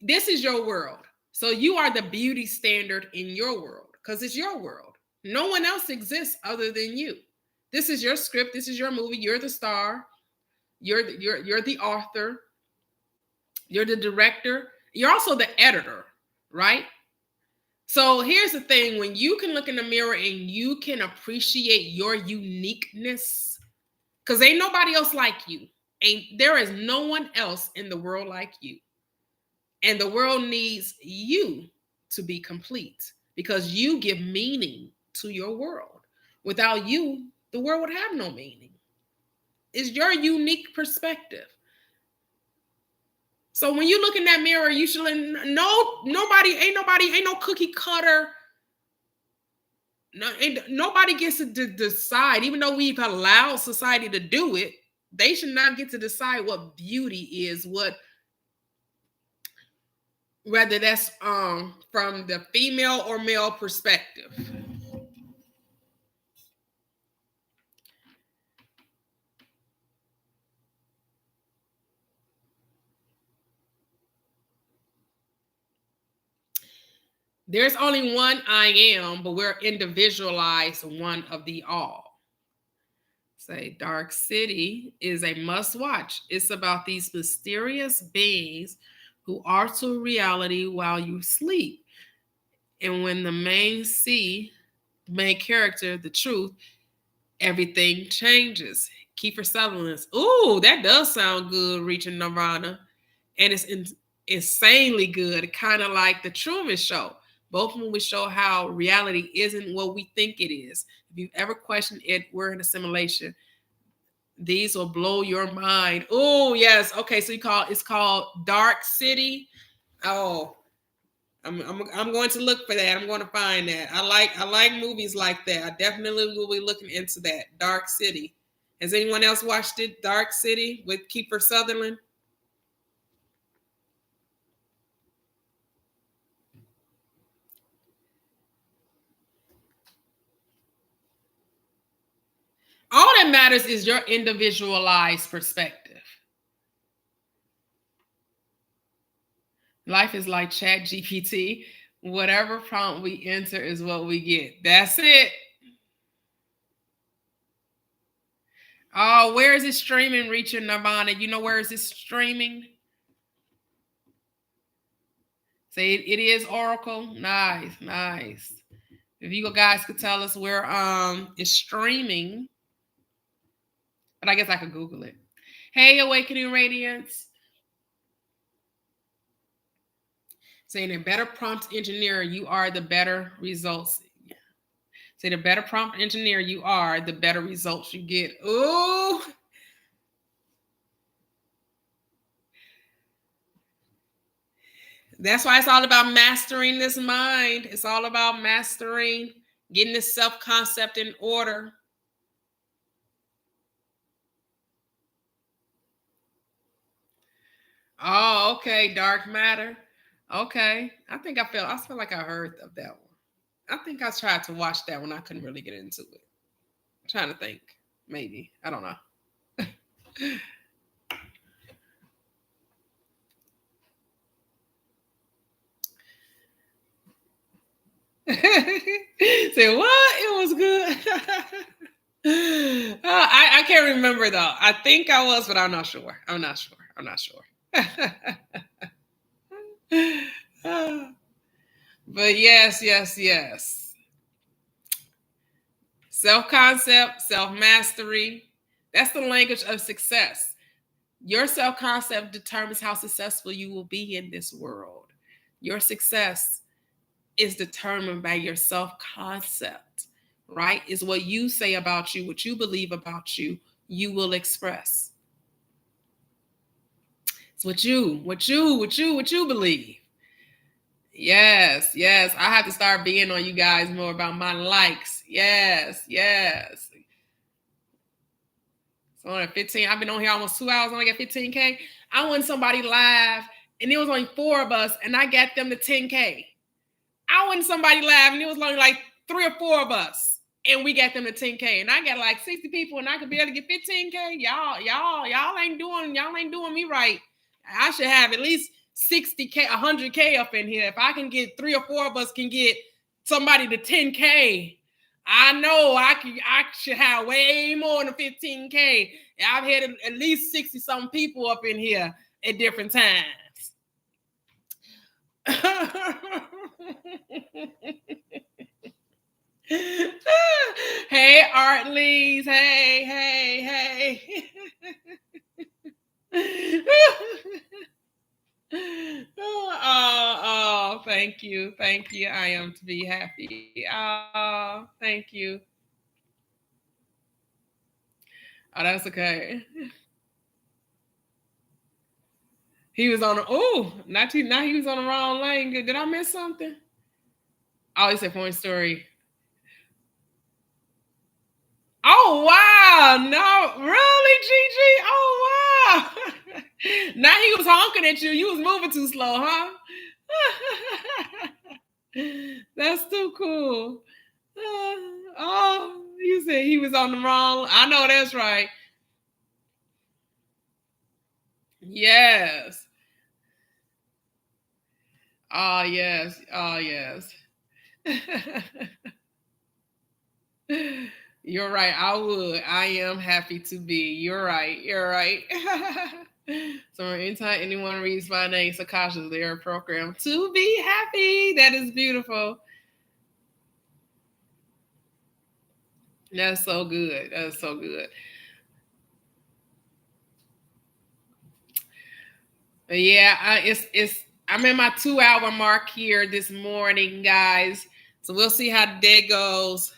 This is your world. So you are the beauty standard in your world because it's your world. No one else exists other than you. This is your script. This is your movie. You're the star. You're the author. You're the director. You're also the editor, right? So here's the thing. When you can look in the mirror and you can appreciate your uniqueness, because ain't nobody else like you. There is no one else in the world like you. And the world needs you to be complete because you give meaning to your world. Without you, the world would have no meaning. It's your unique perspective. So when you look in that mirror, you should ain't no cookie cutter No, nobody gets to decide, even though we've allowed society to do it. They should not get to decide what beauty is, what whether that's from the female or male perspective. There's only one I am, but we're individualized one of the all. Say Dark City is a must watch. It's about these mysterious beings who alter reality while you sleep. And when the main character, the truth, everything changes. Kiefer Sutherland's. Ooh, that does sound good, Reaching Nirvana. And it's insanely good, kind of like The Truman Show. Both movies show how reality isn't what we think it is. If you've ever questioned it, we're in a simulation. These will blow your mind. Oh, yes. Okay, so it's called Dark City. Oh, I'm going to look for that. I'm going to find that. I like movies like that. I definitely will be looking into that. Dark City. Has anyone else watched it? Dark City with Kiefer Sutherland? All that matters is your individualized perspective. Life is like Chat GPT. Whatever prompt we enter is what we get. That's it. Oh, where is it streaming, Reaching Nirvana? You know where is it streaming? Say it is Oracle. Nice, nice. If you guys could tell us where it's streaming, but I guess I could Google it. Hey, Awakening Radiance. Saying a better prompt engineer, you are the better results. Say the better prompt engineer you are, the better results you get. Ooh. That's why it's all about mastering this mind. It's all about mastering, getting this self-concept in order. Oh, okay. Dark matter. Okay. I feel like I heard of that one. I think I tried to watch that one. I couldn't really get into it. I'm trying to think. Maybe. I don't know. Say what? It was good. I can't remember though. I think I was, but I'm not sure. I'm not sure. I'm not sure. But yes, yes, yes. Self concept, self mastery. That's the language of success. Your self concept determines how successful you will be in this world. Your success is determined by your self concept, right? Is what you say about you, what you believe about you, you will express. It's what you believe. Yes, yes. I have to start being on you guys more about my likes. Yes, yes. So on 15, I've been on here almost 2 hours, only got 15K. I want somebody live, and it was only 4 of us, and I got them to 10K. I want somebody live, and it was only like 3 or 4 of us, and we got them to 10K. And I got like 60 people, and I could be able to get 15K. Y'all ain't doing me right. I should have at least 60K, 100K up in here. If I can get 3 or 4 of us can get somebody to 10K, I know I should have way more than 15K. I've had at least 60 some people up in here at different times. Hey, Artleys. Hey. Oh, thank you. Thank you. I am to be happy. Oh, thank you. Oh, that's okay. He was on the now he was on the wrong lane. Did I miss something? Oh, he said point story. Oh, wow. No, really, Gigi? Oh, wow. Now he was honking at you. You was moving too slow, huh? That's too cool. Oh, you said he was on the wrong. I know that's right. Yes. Oh, yes. Oh, yes. You're right. I would. I am happy to be. You're right. You're right. So anytime anyone reads my name, Sakasha, they're programmed to be happy. That is beautiful. That's so good. That's so good. But yeah, it's I'm in my 2 hour mark here this morning, guys. So we'll see how the day goes.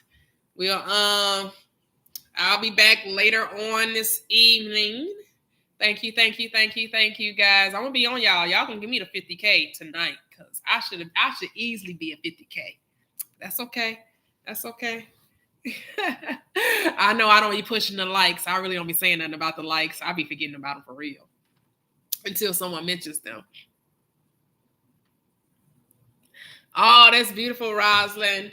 We'll I'll be back later on this evening. Thank you, thank you, thank you, thank you, guys. I'm gonna be on y'all. Y'all can give me the 50K tonight because I should easily be at 50K. That's okay. That's okay. I know I don't be pushing the likes. I really don't be saying nothing about the likes. I be forgetting about them for real until someone mentions them. Oh, that's beautiful, Roslyn.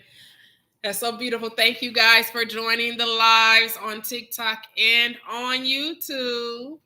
That's so beautiful. Thank you guys for joining the lives on TikTok and on YouTube.